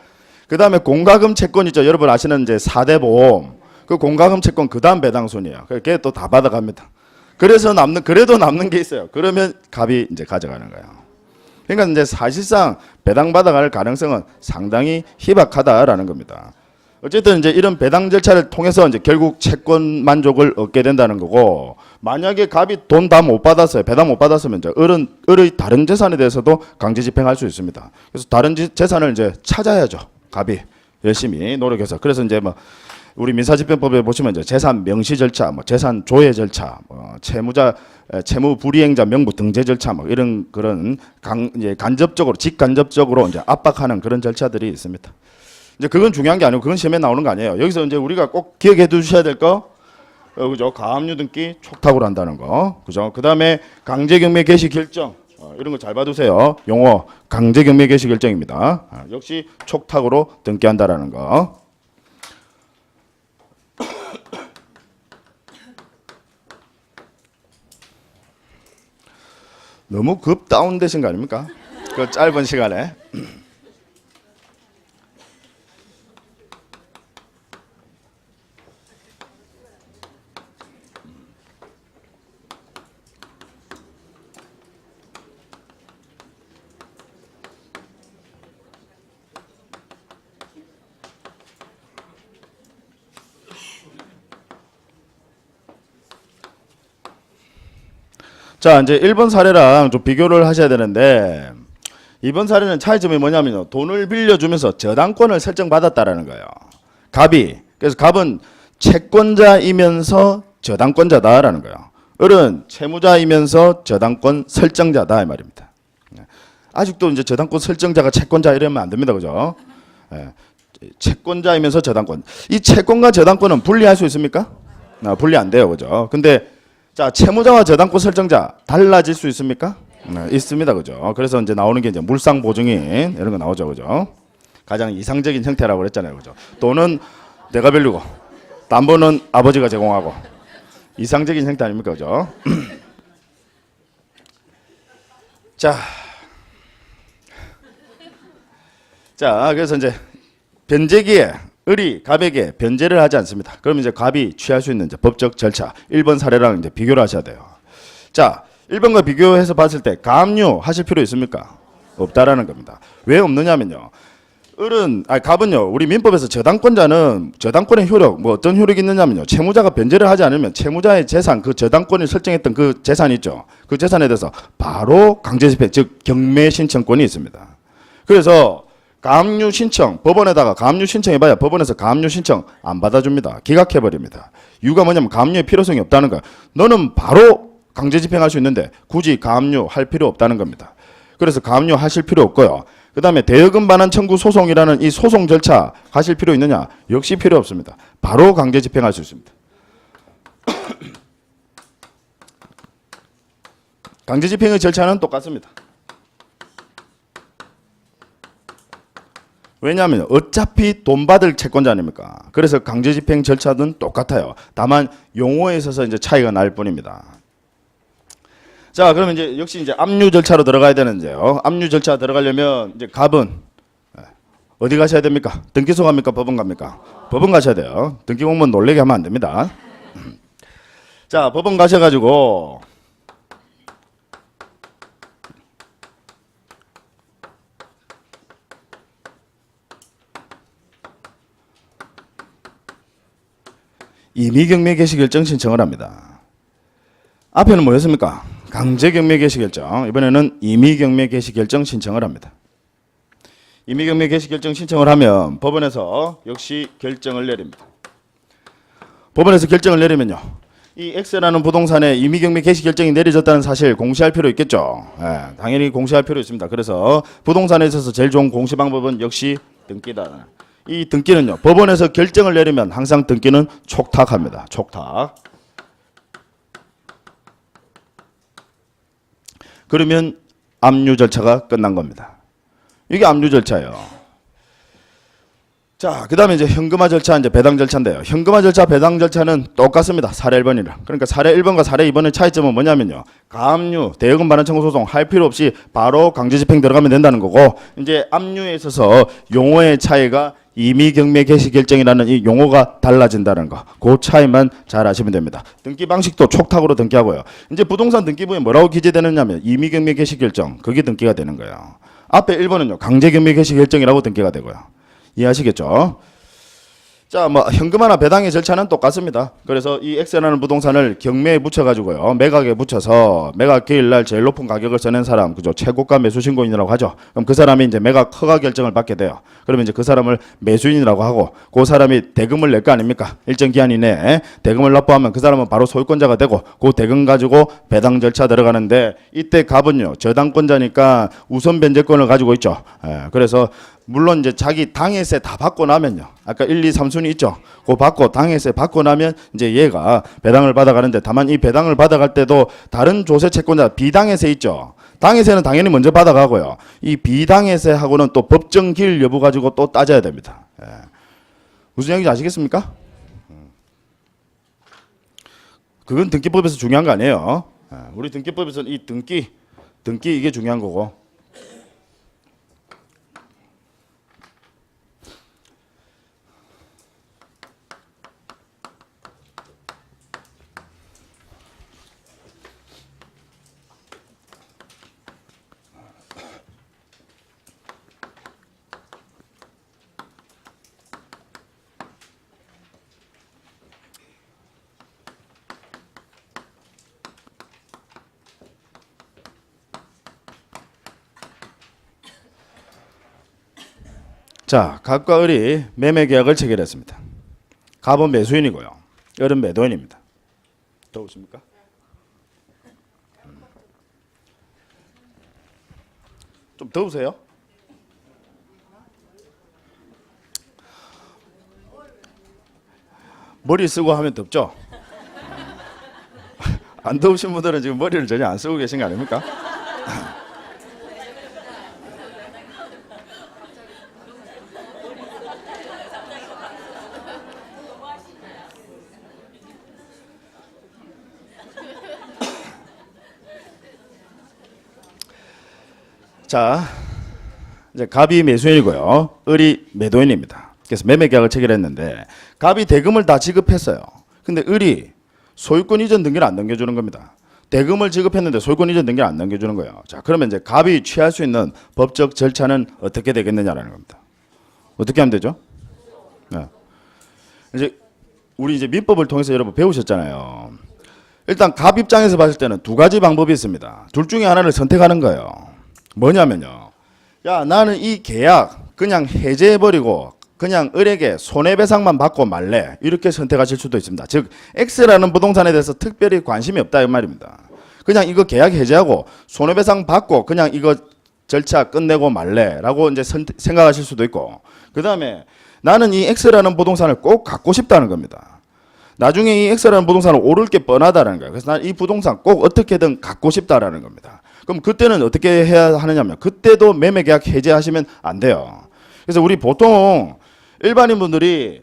그 다음에 공과금 채권 있죠. 여러분 아시는 이제 4대 보험. 그 공과금 채권 그 다음 배당순이에요. 그게 또 다 받아갑니다. 그래서 그래도 남는 게 있어요. 그러면 갑이 이제 가져가는 거예요. 그러니까 이제 사실상 배당받아갈 가능성은 상당히 희박하다라는 겁니다. 어쨌든 이제 이런 배당 절차를 통해서 이제 결국 채권 만족을 얻게 된다는 거고, 만약에 갑이 돈 다 못 받았어요. 배당 못 받았으면 이제 을의 다른 재산에 대해서도 강제 집행할 수 있습니다. 그래서 다른 재산을 이제 찾아야죠. 갑이 열심히 노력해서. 그래서 이제 뭐 우리 민사집행법에 보시면 이제 재산 명시 절차, 뭐 재산 조회 절차, 채무 불이행자 명부 등재 절차, 뭐 이런 그런 이제 간접적으로 직간접적으로 이제 압박하는 그런 절차들이 있습니다. 이제 그건 중요한 게 아니고 그건 시험에 나오는 거 아니에요. 여기서 이제 우리가 꼭 기억해 두셔야 될 거, 그죠? 가압류 등기 촉탁으로 한다는 거, 그죠? 그 다음에 강제경매 개시 결정, 이런 거 잘 봐두세요. 용어 강제경매 개시 결정입니다. 역시 촉탁으로 등기한다라는 거. 너무 급 다운되신 거 아닙니까? 그 짧은 시간에. 자, 이제 1번 사례랑 좀 비교를 하셔야 되는데, 2번 사례는 차이점이 뭐냐면요. 돈을 빌려주면서 저당권을 설정받았다라는 거예요. 갑이. 그래서 갑은 채권자이면서 저당권자다라는 거예요. 을은 채무자이면서 저당권 설정자다 이 말입니다. 아직도 이제 저당권 설정자가 채권자 이러면 안 됩니다. 그죠? 예. 채권자이면서 저당권. 이 채권과 저당권은 분리할 수 있습니까? 분리 안 돼요. 그죠? 근데 자, 채무자와 저당권 설정자 달라질 수 있습니까? 네, 있습니다. 그죠? 그래서 이제 나오는 게 이제 물상 보증인 이런 거 나오죠. 그죠? 가장 이상적인 형태라고 그랬잖아요. 그죠? 돈은 내가 빌리고 담보는 아버지가 제공하고 이상적인 형태 아닙니까? 그죠? 자. 자, 그래서 이제 변제기에 을이 갑에게 변제를 하지 않습니다. 그럼 이제 갑이 취할 수 있는 이제 법적 절차 1번 사례랑 이제 비교를 하셔야 돼요. 자, 1번과 비교해서 봤을 때 가압류 하실 필요 있습니까? 없다라는 겁니다. 왜 없느냐면요. 갑은요. 우리 민법에서 저당권자는 저당권의 효력 뭐 어떤 효력이 있느냐면요. 채무자가 변제를 하지 않으면 채무자의 재산 그 저당권이 설정했던 그 재산 있죠. 그 재산에 대해서 바로 강제집행 즉 경매 신청권이 있습니다. 그래서 가압류 신청 법원에다가 가압류 신청해봐야 법원에서 가압류 신청 안 받아줍니다. 기각해버립니다. 이유가 뭐냐면 가압류의 필요성이 없다는 거야. 너는 바로 강제 집행할 수 있는데 굳이 가압류 할 필요 없다는 겁니다. 그래서 가압류 하실 필요 없고요. 그 다음에 대여금 반환 청구 소송이라는 이 소송 절차 하실 필요 있느냐? 역시 필요 없습니다. 바로 강제 집행할 수 있습니다. 강제 집행의 절차는 똑같습니다. 왜냐하면 어차피 돈 받을 채권자 아닙니까? 그래서 강제집행 절차는 똑같아요. 다만 용어에 있어서 이제 차이가 날 뿐입니다. 자, 그러면 이제 역시 이제 압류 절차로 들어가야 되는데요. 압류 절차 들어가려면 이제 갑은 어디 가셔야 됩니까? 등기소 갑니까? 법원 갑니까? 법원 가셔야 돼요. 등기 공무원 놀래게 하면 안 됩니다. 자, 법원 가셔가지고 임의경매 개시결정 신청을 합니다. 앞에는 뭐였습니까? 강제경매 개시결정. 이번에는 임의경매 개시결정 신청을 합니다. 임의경매 개시결정 신청을 하면 법원에서 역시 결정을 내립니다. 법원에서 결정을 내리면요. 이 X라는 부동산에 임의경매 개시결정이 내려졌다는 사실 공시할 필요 있겠죠. 예, 당연히 공시할 필요 있습니다. 그래서 부동산에 있어서 제일 좋은 공시 방법은 역시 등기다. 이 등기는요. 법원에서 결정을 내리면 항상 등기는 촉탁합니다. 촉탁. 그러면 압류 절차가 끝난 겁니다. 이게 압류 절차예요. 자, 그 다음에 이제 현금화 절차, 이제 배당 절차인데요. 현금화 절차, 배당 절차는 똑같습니다. 사례 1번이랑. 그러니까 사례 1번과 사례 2번의 차이점은 뭐냐면요. 가압류, 대여금 반환 청구 소송 할 필요 없이 바로 강제 집행 들어가면 된다는 거고, 이제 압류에 있어서 용어의 차이가 임의경매 개시결정이라는 이 용어가 달라진다는 거. 그 차이만 잘 아시면 됩니다. 등기 방식도 촉탁으로 등기하고요. 이제 부동산 등기부에 뭐라고 기재되느냐면 임의경매 개시결정. 그게 등기가 되는 거예요. 앞에 1번은요. 강제경매 개시결정이라고 등기가 되고요. 이해하시겠죠? 자, 뭐 현금화나 배당의 절차는 똑같습니다. 그래서 이 X라는 부동산을 경매에 붙여가지고요, 매각에 붙여서 매각 기일날 제일 높은 가격을 써낸 사람, 그죠? 최고가 매수 신고인이라고 하죠. 그럼 그 사람이 이제 매각 허가 결정을 받게 돼요. 그러면 이제 그 사람을 매수인이라고 하고, 그 사람이 대금을 낼 거 아닙니까? 일정 기한 이내에 대금을 납부하면 그 사람은 바로 소유권자가 되고, 그 대금 가지고 배당 절차 들어가는데, 이때 갑은요 저당권자니까 우선 변제권을 가지고 있죠. 그래서 물론 이제 자기 당해세 다 받고 나면요. 아까 1, 2, 3순위 있죠. 그거 받고 당해세 받고 나면 이제 얘가 배당을 받아가는데, 다만 이 배당을 받아갈 때도 다른 조세 채권자 비당해세 있죠. 당해세는 당연히 먼저 받아가고요. 이 비당해세하고는 또 법정 기일 여부 가지고 또 따져야 됩니다. 무슨 얘기인지 아시겠습니까? 그건 등기법에서 중요한 거 아니에요. 우리 등기법에서는 이 등기 등기 이게 중요한 거고. 자, 갑과 을이 매매 계약을 체결했습니다. 갑은 매수인이고요. 을은 매도인입니다. 더우십니까? 좀 더우세요? 머리 쓰고 하면 덥죠? 안 더우신 분들은 지금 머리를 전혀 안 쓰고 계신 거 아닙니까? 자, 이제 갑이 매수인이고요. 을이 매도인입니다. 그래서 매매 계약을 체결했는데 갑이 대금을 다 지급했어요. 근데 을이 소유권 이전 등기를 안 넘겨주는 겁니다. 대금을 지급했는데 소유권 이전 등기를 안 넘겨주는 거예요. 자, 그러면 이제 갑이 취할 수 있는 법적 절차는 어떻게 되겠느냐라는 겁니다. 어떻게 하면 되죠? 네. 이제 우리 이제 민법을 통해서 여러분 배우셨잖아요. 일단 갑 입장에서 봤을 때는 두 가지 방법이 있습니다. 둘 중에 하나를 선택하는 거예요. 뭐냐면요. 야, 나는 이 계약 그냥 해제해버리고 그냥 을에게 손해배상만 받고 말래. 이렇게 선택하실 수도 있습니다. 즉 X라는 부동산에 대해서 특별히 관심이 없다 이 말입니다. 그냥 이거 계약 해제하고 손해배상 받고 그냥 이거 절차 끝내고 말래라고 이제 생각하실 수도 있고, 그 다음에 나는 이 X라는 부동산을 꼭 갖고 싶다는 겁니다. 나중에 이 X라는 부동산을 오를 게 뻔하다는 거예요. 그래서 난 이 부동산 꼭 어떻게든 갖고 싶다라는 겁니다. 그럼 그때는 어떻게 해야 하느냐면 그때도 매매계약 해제하시면 안 돼요. 그래서 우리 보통 일반인 분들이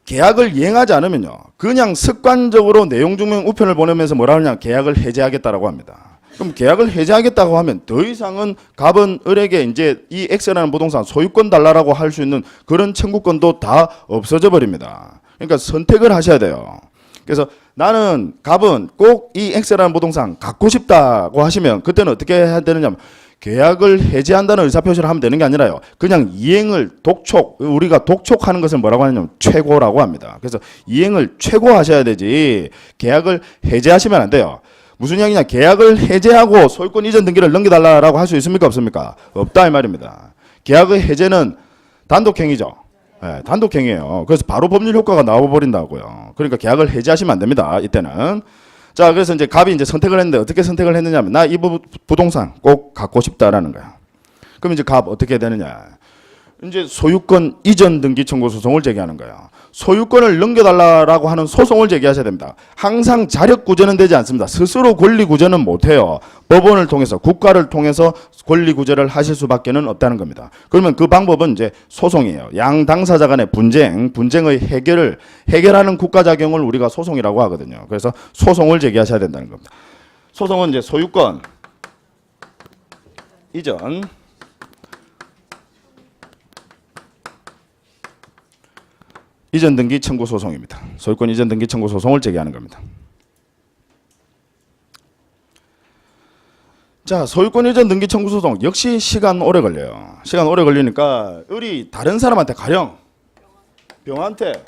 계약을 이행하지 않으면요, 그냥 습관적으로 내용증명 우편을 보내면서 뭐라 하느냐, 계약을 해제하겠다라고 합니다. 그럼 계약을 해제하겠다고 하면 더 이상은 갑은 을에게 이제 이 X라는 부동산 소유권 달라라고 할 수 있는 그런 청구권도 다 없어져 버립니다. 그러니까 선택을 하셔야 돼요. 그래서 나는 갑은 꼭 이 X라는 부동산 갖고 싶다고 하시면 그때는 어떻게 해야 되느냐면 계약을 해제한다는 의사표시를 하면 되는 게 아니라요, 그냥 이행을 독촉, 우리가 독촉하는 것을 뭐라고 하냐면 최고라고 합니다. 그래서 이행을 최고하셔야 되지 계약을 해제하시면 안 돼요. 무슨 이야기냐, 계약을 해제하고 소유권 이전 등기를 넘겨달라고 할 수 있습니까 없습니까? 없다 이 말입니다. 계약의 해제는 단독행위죠. 네, 단독행위예요. 그래서 바로 법률 효과가 나와버린다고요. 그러니까 계약을 해제하시면 안 됩니다. 이때는. 자, 그래서 이제 갑이 이제 선택을 했는데 어떻게 선택을 했느냐면 나 이 부동산 꼭 갖고 싶다라는 거야. 그럼 이제 갑 어떻게 해야 되느냐? 이제 소유권 이전 등기 청구 소송을 제기하는 거예요. 소유권을 넘겨달라고 하는 소송을 제기하셔야 됩니다. 항상 자력 구제는 되지 않습니다. 스스로 권리 구제는 못해요. 법원을 통해서, 국가를 통해서 권리 구제를 하실 수밖에는 없다는 겁니다. 그러면 그 방법은 이제 소송이에요. 양 당사자 간의 분쟁의 해결하는 국가작용을 우리가 소송이라고 하거든요. 그래서 소송을 제기하셔야 된다는 겁니다. 소송은 이제 소유권 이전 등기 청구 소송입니다. 소유권 이전 등기 청구 소송을 제기하는 겁니다. 자, 소유권 이전 등기 청구 소송 역시 시간 오래 걸려요. 시간 오래 걸리니까 을이 다른 사람한테, 가령 병한테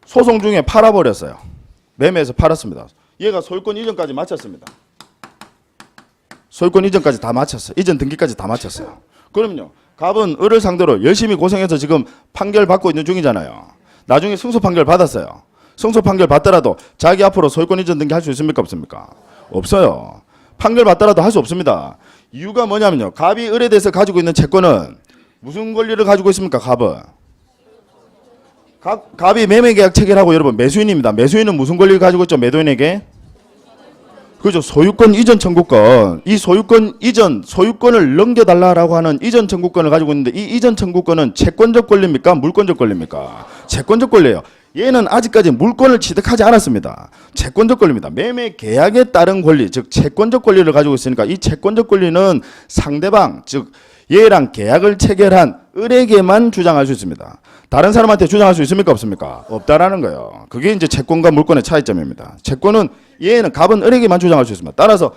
소송 중에 팔아버렸어요. 매매해서 팔았습니다. 얘가 소유권 이전까지 마쳤습니다. 소유권 이전까지 다 마쳤어요. 이전 등기까지 다 마쳤어요. 그럼요, 갑은 을을 상대로 열심히 고생해서 지금 판결 받고 있는 중이잖아요. 나중에 승소 판결 받았어요. 승소 판결 받더라도 자기 앞으로 소유권 이전 등기 할 수 있습니까 없습니까? 없어요. 판결 받더라도 할 수 없습니다. 이유가 뭐냐면요, 갑이 을에 대해서 가지고 있는 채권은 무슨 권리를 가지고 있습니까? 갑은 갑이 매매계약 체결하고, 여러분 매수인입니다. 매수인은 무슨 권리를 가지고 있죠? 매도인에게? 그죠, 소유권 이전 청구권. 이 소유권 이전, 소유권을 넘겨달라고 하는 이전 청구권을 가지고 있는데 이 이전 청구권은 채권적 권리입니까? 물권적 권리입니까? 채권적 권리예요. 얘는 아직까지 물권을 취득하지 않았습니다. 채권적 권리입니다. 매매 계약에 따른 권리, 즉 채권적 권리를 가지고 있으니까 이 채권적 권리는 상대방, 즉 얘랑 계약을 체결한 을에게만 주장할 수 있습니다. 다른 사람한테 주장할 수 있습니까? 없습니까? 없다라는 거예요. 그게 이제 채권과 물권의 차이점입니다. 채권은 얘는 갑은 을에게만 주장할 수 있습니다. 따라서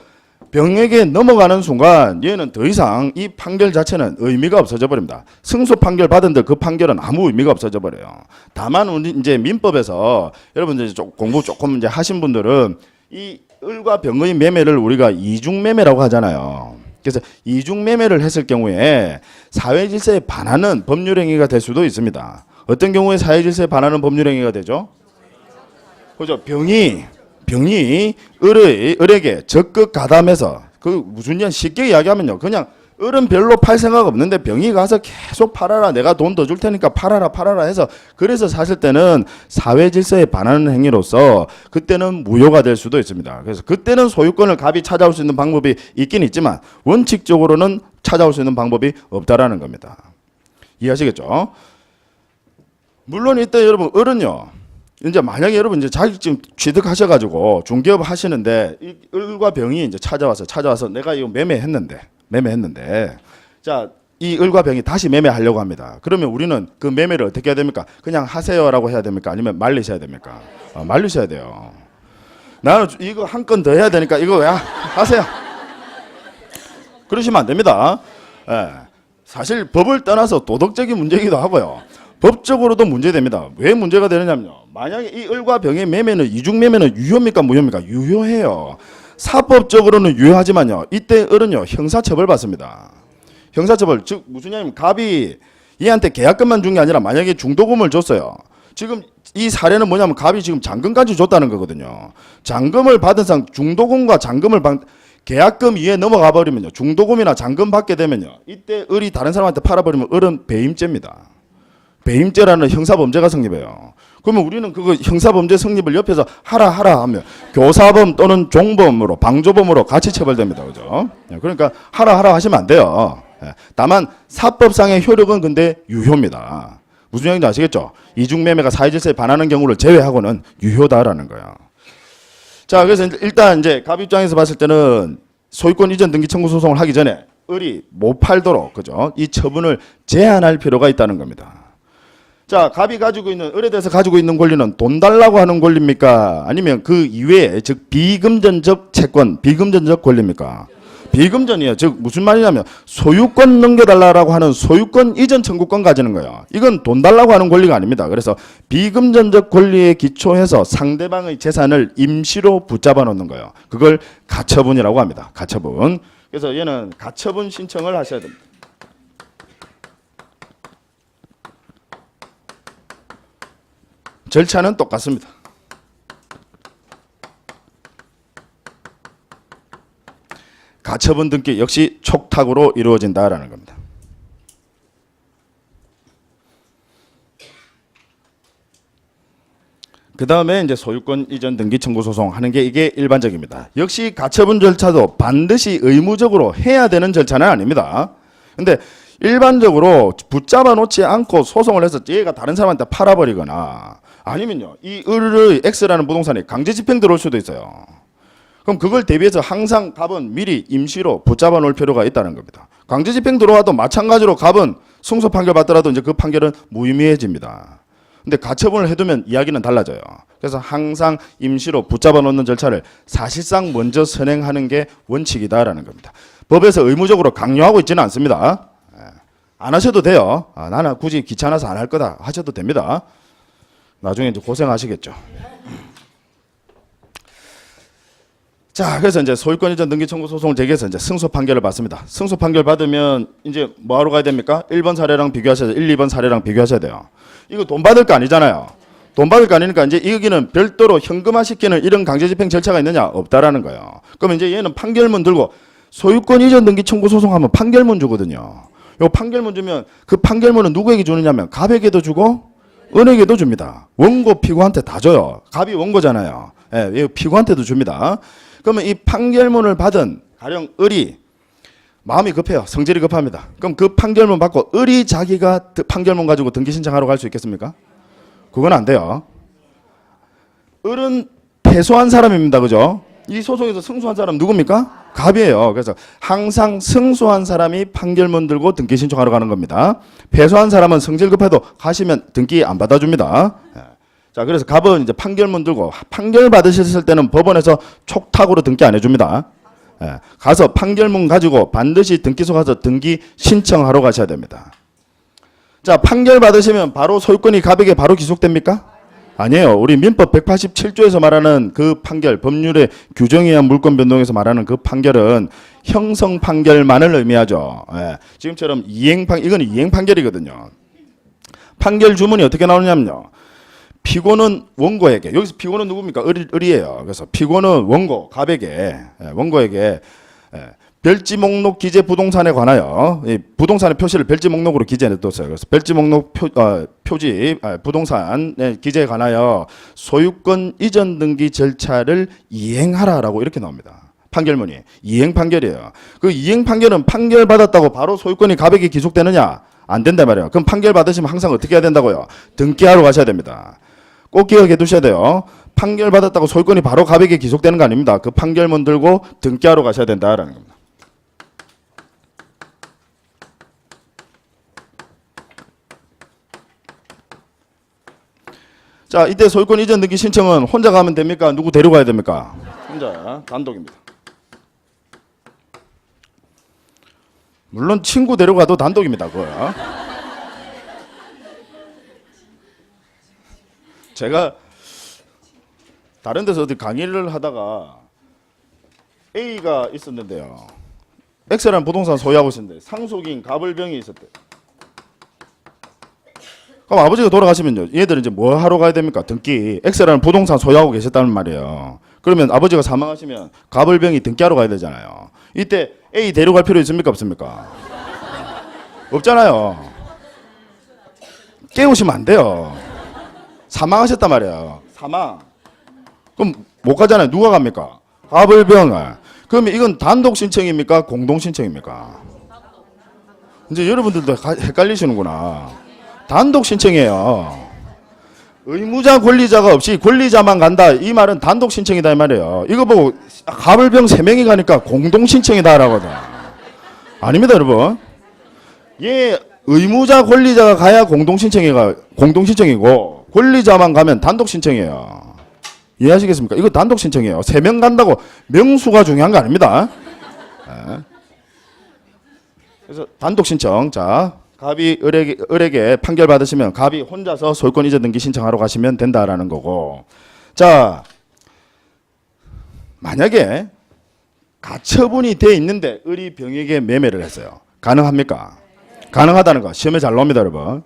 병에게 넘어가는 순간 얘는 더 이상 이 판결 자체는 의미가 없어져 버립니다. 승소 판결 받은들 그 판결은 아무 의미가 없어져 버려요. 다만 우리 이제 민법에서 여러분들 공부 조금 이제 하신 분들은 이 을과 병의 매매를 우리가 이중 매매라고 하잖아요. 그래서 이중 매매를 했을 경우에 사회 질서에 반하는 법률 행위가 될 수도 있습니다. 어떤 경우에 사회 질서에 반하는 법률 행위가 되죠? 그죠? 병이 을에게 적극 가담해서 그 무슨 년 쉽게 이야기하면요. 그냥 을은 별로 팔 생각 없는데 병이 가서 계속 팔아라. 내가 돈 더 줄 테니까 팔아라 해서 그래서 사실 때는 사회 질서에 반하는 행위로서 그때는 무효가 될 수도 있습니다. 그래서 그때는 소유권을 갑이 찾아올 수 있는 방법이 있긴 있지만 원칙적으로는 찾아올 수 있는 방법이 없다라는 겁니다. 이해하시겠죠? 물론 이때 여러분 을은요. 이제 만약에 여러분 이제 자격증 취득하셔가지고 중개업 하시는데 이 을과 병이 이제 찾아와서 내가 이거 매매했는데 자, 이 을과 병이 다시 매매하려고 합니다. 그러면 우리는 그 매매를 어떻게 해야 됩니까? 그냥 하세요라고 해야 됩니까? 아니면 말리셔야 됩니까? 말리셔야 돼요. 나는 이거 한 건 더 해야 되니까 이거 왜 하세요? 그러시면 안 됩니다. 예. 사실 법을 떠나서 도덕적인 문제이기도 하고요. 법적으로도 문제됩니다. 왜 문제가 되느냐면요. 만약에 이 을과 병의 매매는 이중 매매는 유효입니까 무효입니까? 유효해요. 사법적으로는 유효하지만요. 이때 을은요 형사처벌 받습니다. 형사처벌 즉 무슨 얘기냐면 갑이 얘한테 계약금만 준 게 아니라 만약에 중도금을 줬어요. 지금 이 사례는 뭐냐면 갑이 지금 잔금까지 줬다는 거거든요. 잔금을 받은 상 중도금과 잔금을 계약금 이에 넘어가 버리면요. 중도금이나 잔금 받게 되면요. 이때 을이 다른 사람한테 팔아버리면 을은 배임죄입니다. 배임죄라는 형사범죄가 성립해요. 그러면 우리는 그거 형사범죄 성립을 옆에서 하라 하면 교사범 또는 종범으로 방조범으로 같이 처벌됩니다. 그죠? 그러니까 하라 하시면 안 돼요. 다만 사법상의 효력은 근데 유효입니다. 무슨 얘기인지 아시겠죠? 이중매매가 사회질서에 반하는 경우를 제외하고는 유효다라는 거예요. 자, 그래서 일단 이제 갑 입장에서 봤을 때는 소유권 이전 등기 청구 소송을 하기 전에 을이 못 팔도록 그죠? 이 처분을 제한할 필요가 있다는 겁니다. 자, 갑이 가지고 있는 을에 대해서 가지고 있는 권리는 돈 달라고 하는 권리입니까? 아니면 그 이외에 즉 비금전적 채권, 비금전적 권리입니까? 비금전이에요. 즉 무슨 말이냐면 소유권 넘겨달라고 하는 소유권 이전 청구권 가지는 거예요. 이건 돈 달라고 하는 권리가 아닙니다. 그래서 비금전적 권리에 기초해서 상대방의 재산을 임시로 붙잡아 놓는 거예요. 그걸 가처분이라고 합니다. 가처분. 그래서 얘는 가처분 신청을 하셔야 됩니다. 절차는 똑같습니다. 가처분 등기 역시 촉탁으로 이루어진다라는 겁니다. 그 다음에 이제 소유권 이전 등기 청구 소송 하는 게 이게 일반적입니다. 역시 가처분 절차도 반드시 의무적으로 해야 되는 절차는 아닙니다. 근데 일반적으로 붙잡아 놓지 않고 소송을 해서 얘가 다른 사람한테 팔아버리거나 아니면요 이 을의 X라는 부동산에 강제 집행 들어올 수도 있어요. 그럼 그걸 대비해서 항상 갑은 미리 임시로 붙잡아 놓을 필요가 있다는 겁니다. 강제 집행 들어와도 마찬가지로 갑은 승소 판결 받더라도 이제 그 판결은 무의미해집니다. 근데 가처분을 해두면 이야기는 달라져요. 그래서 항상 임시로 붙잡아 놓는 절차를 사실상 먼저 선행하는 게 원칙이다라는 겁니다. 법에서 의무적으로 강요하고 있지는 않습니다. 안 하셔도 돼요. 나는 굳이 귀찮아서 안 할 거다 하셔도 됩니다. 나중에 이제 고생하시겠죠. 자, 그래서 이제 소유권 이전 등기 청구 소송을 제기해서 이제 승소 판결을 받습니다. 승소 판결 받으면 이제 뭐 하러 가야 됩니까? 1번 사례랑 비교하셔야 돼요. 1, 2번 사례랑 비교하셔야 돼요. 이거 돈 받을 거 아니잖아요. 돈 받을 거 아니니까 이제 여기는 별도로 현금화시키는 이런 강제 집행 절차가 있느냐? 없다라는 거예요. 그러면 이제 얘는 판결문 들고 소유권 이전 등기 청구 소송하면 판결문 주거든요. 요 판결문 주면 그 판결문은 누구에게 주느냐면 갑에게도 주고 은에게도 줍니다. 원고 피고한테 다 줘요. 갑이 원고잖아요. 예, 피고한테도 줍니다. 그러면 이 판결문을 받은 가령 을이 마음이 급해요. 성질이 급합니다. 그럼 그 판결문 받고 을이 자기가 판결문 가지고 등기 신청하러 갈 수 있겠습니까? 그건 안 돼요. 을은 패소한 사람입니다. 그죠? 이 소송에서 승소한 사람 누굽니까? 갑이에요. 그래서 항상 승소한 사람이 판결문 들고 등기 신청하러 가는 겁니다. 패소한 사람은 성질 급해도 가시면 등기 안 받아줍니다. 자, 그래서 갑은 이제 판결문 들고 판결 받으셨을 때는 법원에서 촉탁으로 등기 안 해줍니다. 가서 판결문 가지고 반드시 등기소 가서 등기 신청하러 가셔야 됩니다. 자, 판결 받으시면 바로 소유권이 갑에게 바로 기속됩니까? 아니에요. 우리 민법 187조에서 말하는 그 판결, 법률의 규정에 의한 물권 변동에서 말하는 그 판결은 형성 판결만을 의미하죠. 지금처럼 이거는 이행 판결이거든요. 판결 주문이 어떻게 나오냐면요. 피고는 원고에게, 여기서 피고는 누굽니까? 을이에요. 그래서 피고는 원고, 갑에게, 원고에게 별지 목록 기재 부동산에 관하여 이 부동산의 표시를 별지 목록으로 기재해뒀어요. 그래서 별지 목록 표지 부동산 기재에 관하여 소유권 이전 등기 절차를 이행하라라고 이렇게 나옵니다. 판결문이 이행 판결이에요. 그 이행 판결은 판결 받았다고 바로 소유권이 갑에게 기속되느냐? 안 된단 말이에요. 그럼 판결 받으시면 항상 어떻게 해야 된다고요? 등기하러 가셔야 됩니다. 꼭 기억해 두셔야 돼요. 판결 받았다고 소유권이 바로 갑에게 기속되는 거 아닙니다. 그 판결문 들고 등기하러 가셔야 된다라는 겁니다. 자, 이때 소유권 이전 등기 신청은 혼자 가면 됩니까? 누구 데려가야 됩니까? 혼자, 단독입니다. 물론 친구 데려가도 단독입니다. 그거야. 제가 다른 데서 어디 강의를 하다가 A가 있었는데요. X라는 부동산 소유하고 있었는데 상속인 갑을병이 있었대요. 그럼 아버지가 돌아가시면요. 얘들은 이제 뭐 하러 가야 됩니까? 등기. X라는 부동산 소유하고 계셨다는 말이에요. 그러면 아버지가 사망하시면 갑을병이 등기하러 가야 되잖아요. 이때 A 데려갈 필요 있습니까? 없습니까? 없잖아요. 깨우시면 안 돼요. 사망하셨단 말이에요. 사망. 그럼 못 가잖아요. 누가 갑니까? 갑을병을. 그러면 이건 단독 신청입니까? 공동 신청입니까? 이제 여러분들도 헷갈리시는구나. 단독 신청이에요. 의무자 권리자가 없이 권리자만 간다. 이 말은 단독 신청이다 이 말이에요. 이거 보고 갑을병 3명이 가니까 공동 신청이다 라거든. 아닙니다 여러분. 예, 의무자 권리자가 가야 공동 신청이고 권리자만 가면 단독 신청이에요. 이해하시겠습니까? 이거 단독 신청이에요. 3명 간다고 명수가 중요한 거 아닙니다. 그래서 단독 신청. 자, 갑이 을에게 판결 받으시면 갑이 혼자서 소유권 이전 등기 신청하러 가시면 된다라는 거고. 자, 만약에 가처분이 돼 있는데 을이 병에게 매매를 했어요. 가능합니까? 가능하다는 거 시험에 잘 나옵니다 여러분.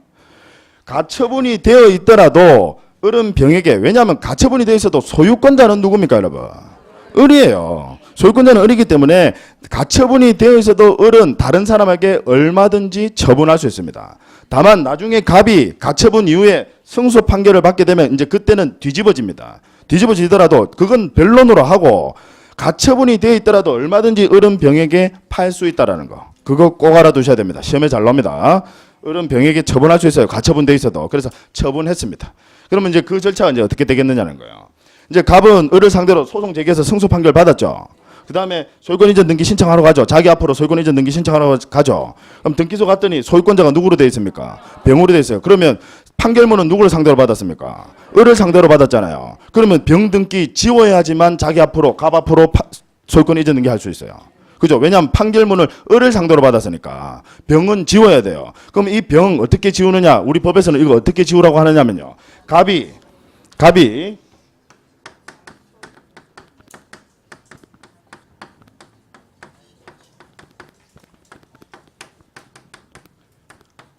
가처분이 되어 있더라도 을은 병에게, 왜냐하면 가처분이 되어 있어도 소유권자는 누굽니까 여러분? 을이에요. 소유권자는 을이기 때문에 가처분이 되어 있어도 을은 다른 사람에게 얼마든지 처분할 수 있습니다. 다만 나중에 갑이 가처분 이후에 승소 판결을 받게 되면 이제 그때는 뒤집어집니다. 뒤집어지더라도 그건 변론으로 하고 가처분이 되어 있더라도 얼마든지 을은 병에게 팔 수 있다라는 거. 그거 꼭 알아두셔야 됩니다. 시험에 잘 나옵니다. 을은 병에게 처분할 수 있어요. 가처분 되어 있어도. 그래서 처분했습니다. 그러면 이제 그 절차가 이제 어떻게 되겠느냐는 거예요. 이제 갑은 을을 상대로 소송 제기해서 승소 판결 받았죠. 그 다음에 소유권 이전 등기 신청하러 가죠. 자기 앞으로 소유권 이전 등기 신청하러 가죠. 그럼 등기소 갔더니 소유권자가 누구로 되어 있습니까? 병으로 되어 있어요. 그러면 판결문은 누구를 상대로 받았습니까? 을을 상대로 받았잖아요. 그러면 병 등기 지워야지만 자기 앞으로, 갑 앞으로 소유권 이전 등기 할 수 있어요. 그죠? 왜냐하면 판결문을 을을 상대로 받았으니까 병은 지워야 돼요. 그럼 이 병 어떻게 지우느냐? 우리 법에서는 이거 어떻게 지우라고 하느냐면요. 갑이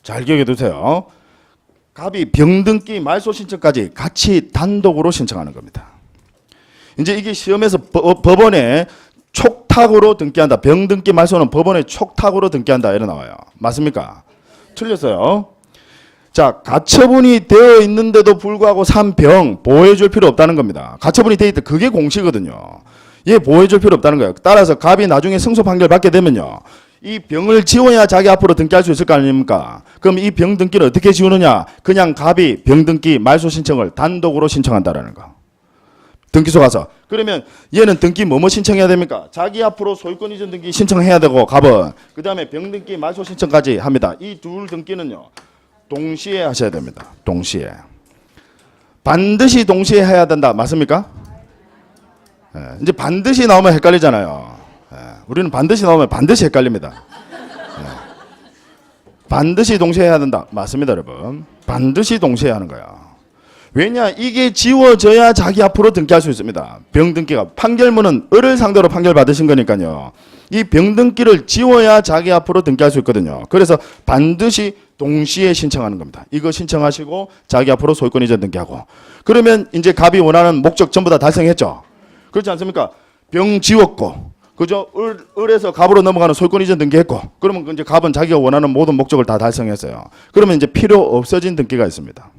잘 기억해 두세요. 갑이 병등기 말소 신청까지 같이 단독으로 신청하는 겁니다. 이제 이게 시험에서 법원에 촉탁으로 등기한다. 병등기 말소는 법원에 촉탁으로 등기한다. 이래 나와요. 맞습니까? 틀렸어요. 자, 가처분이 되어 있는데도 불구하고 산 병 보호해 줄 필요 없다는 겁니다. 가처분이 되어 있다. 그게 공시거든요. 얘 보호해 줄 필요 없다는 거예요. 따라서 갑이 나중에 승소 판결 받게 되면요. 이 병을 지워야 자기 앞으로 등기할 수 있을 거 아닙니까? 그럼 이 병 등기를 어떻게 지우느냐? 그냥 갑이 병 등기 말소 신청을 단독으로 신청한다라는 거. 등기소 가서. 그러면 얘는 등기 뭐뭐 신청해야 됩니까? 자기 앞으로 소유권 이전 등기 신청해야 되고 갑은 그다음에 병등기 말소 신청까지 합니다. 이 둘 등기는요. 동시에 하셔야 됩니다. 동시에. 반드시 동시에 해야 된다. 맞습니까? 예, 이제 반드시 나오면 헷갈리잖아요. 예, 우리는 반드시 나오면 반드시 헷갈립니다. 예, 반드시 동시에 해야 된다. 맞습니다, 여러분. 반드시 동시에 하는 거야. 왜냐? 이게 지워져야 자기 앞으로 등기할 수 있습니다. 병등기가 판결문은 을을 상대로 판결 받으신 거니까요. 이 병등기를 지워야 자기 앞으로 등기할 수 있거든요. 그래서 반드시 동시에 신청하는 겁니다. 이거 신청하시고 자기 앞으로 소유권 이전 등기하고. 그러면 이제 갑이 원하는 목적 전부 다 달성했죠. 그렇지 않습니까? 병 지웠고, 그죠? 을에서 갑으로 넘어가는 소유권 이전 등기했고, 그러면 이제 갑은 자기가 원하는 모든 목적을 다 달성했어요. 그러면 이제 필요 없어진 등기가 있습니다.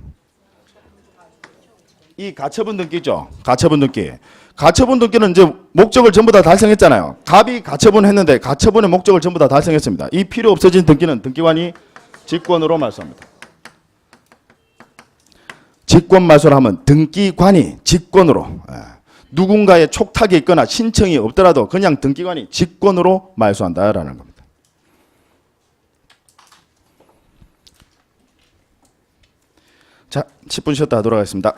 이 가처분 등기죠. 가처분 등기. 가처분 등기는 이제 목적을 전부 다 달성했잖아요. 갑이 가처분했는데 가처분의 목적을 전부 다 달성했습니다. 이 필요 없어진 등기는 등기관이 직권으로 말소합니다. 직권 말소를 하면 등기관이 직권으로 누군가의 촉탁이 있거나 신청이 없더라도 그냥 등기관이 직권으로 말소한다라는 겁니다. 자, 10분 쉬었다 하도록 하겠습니다.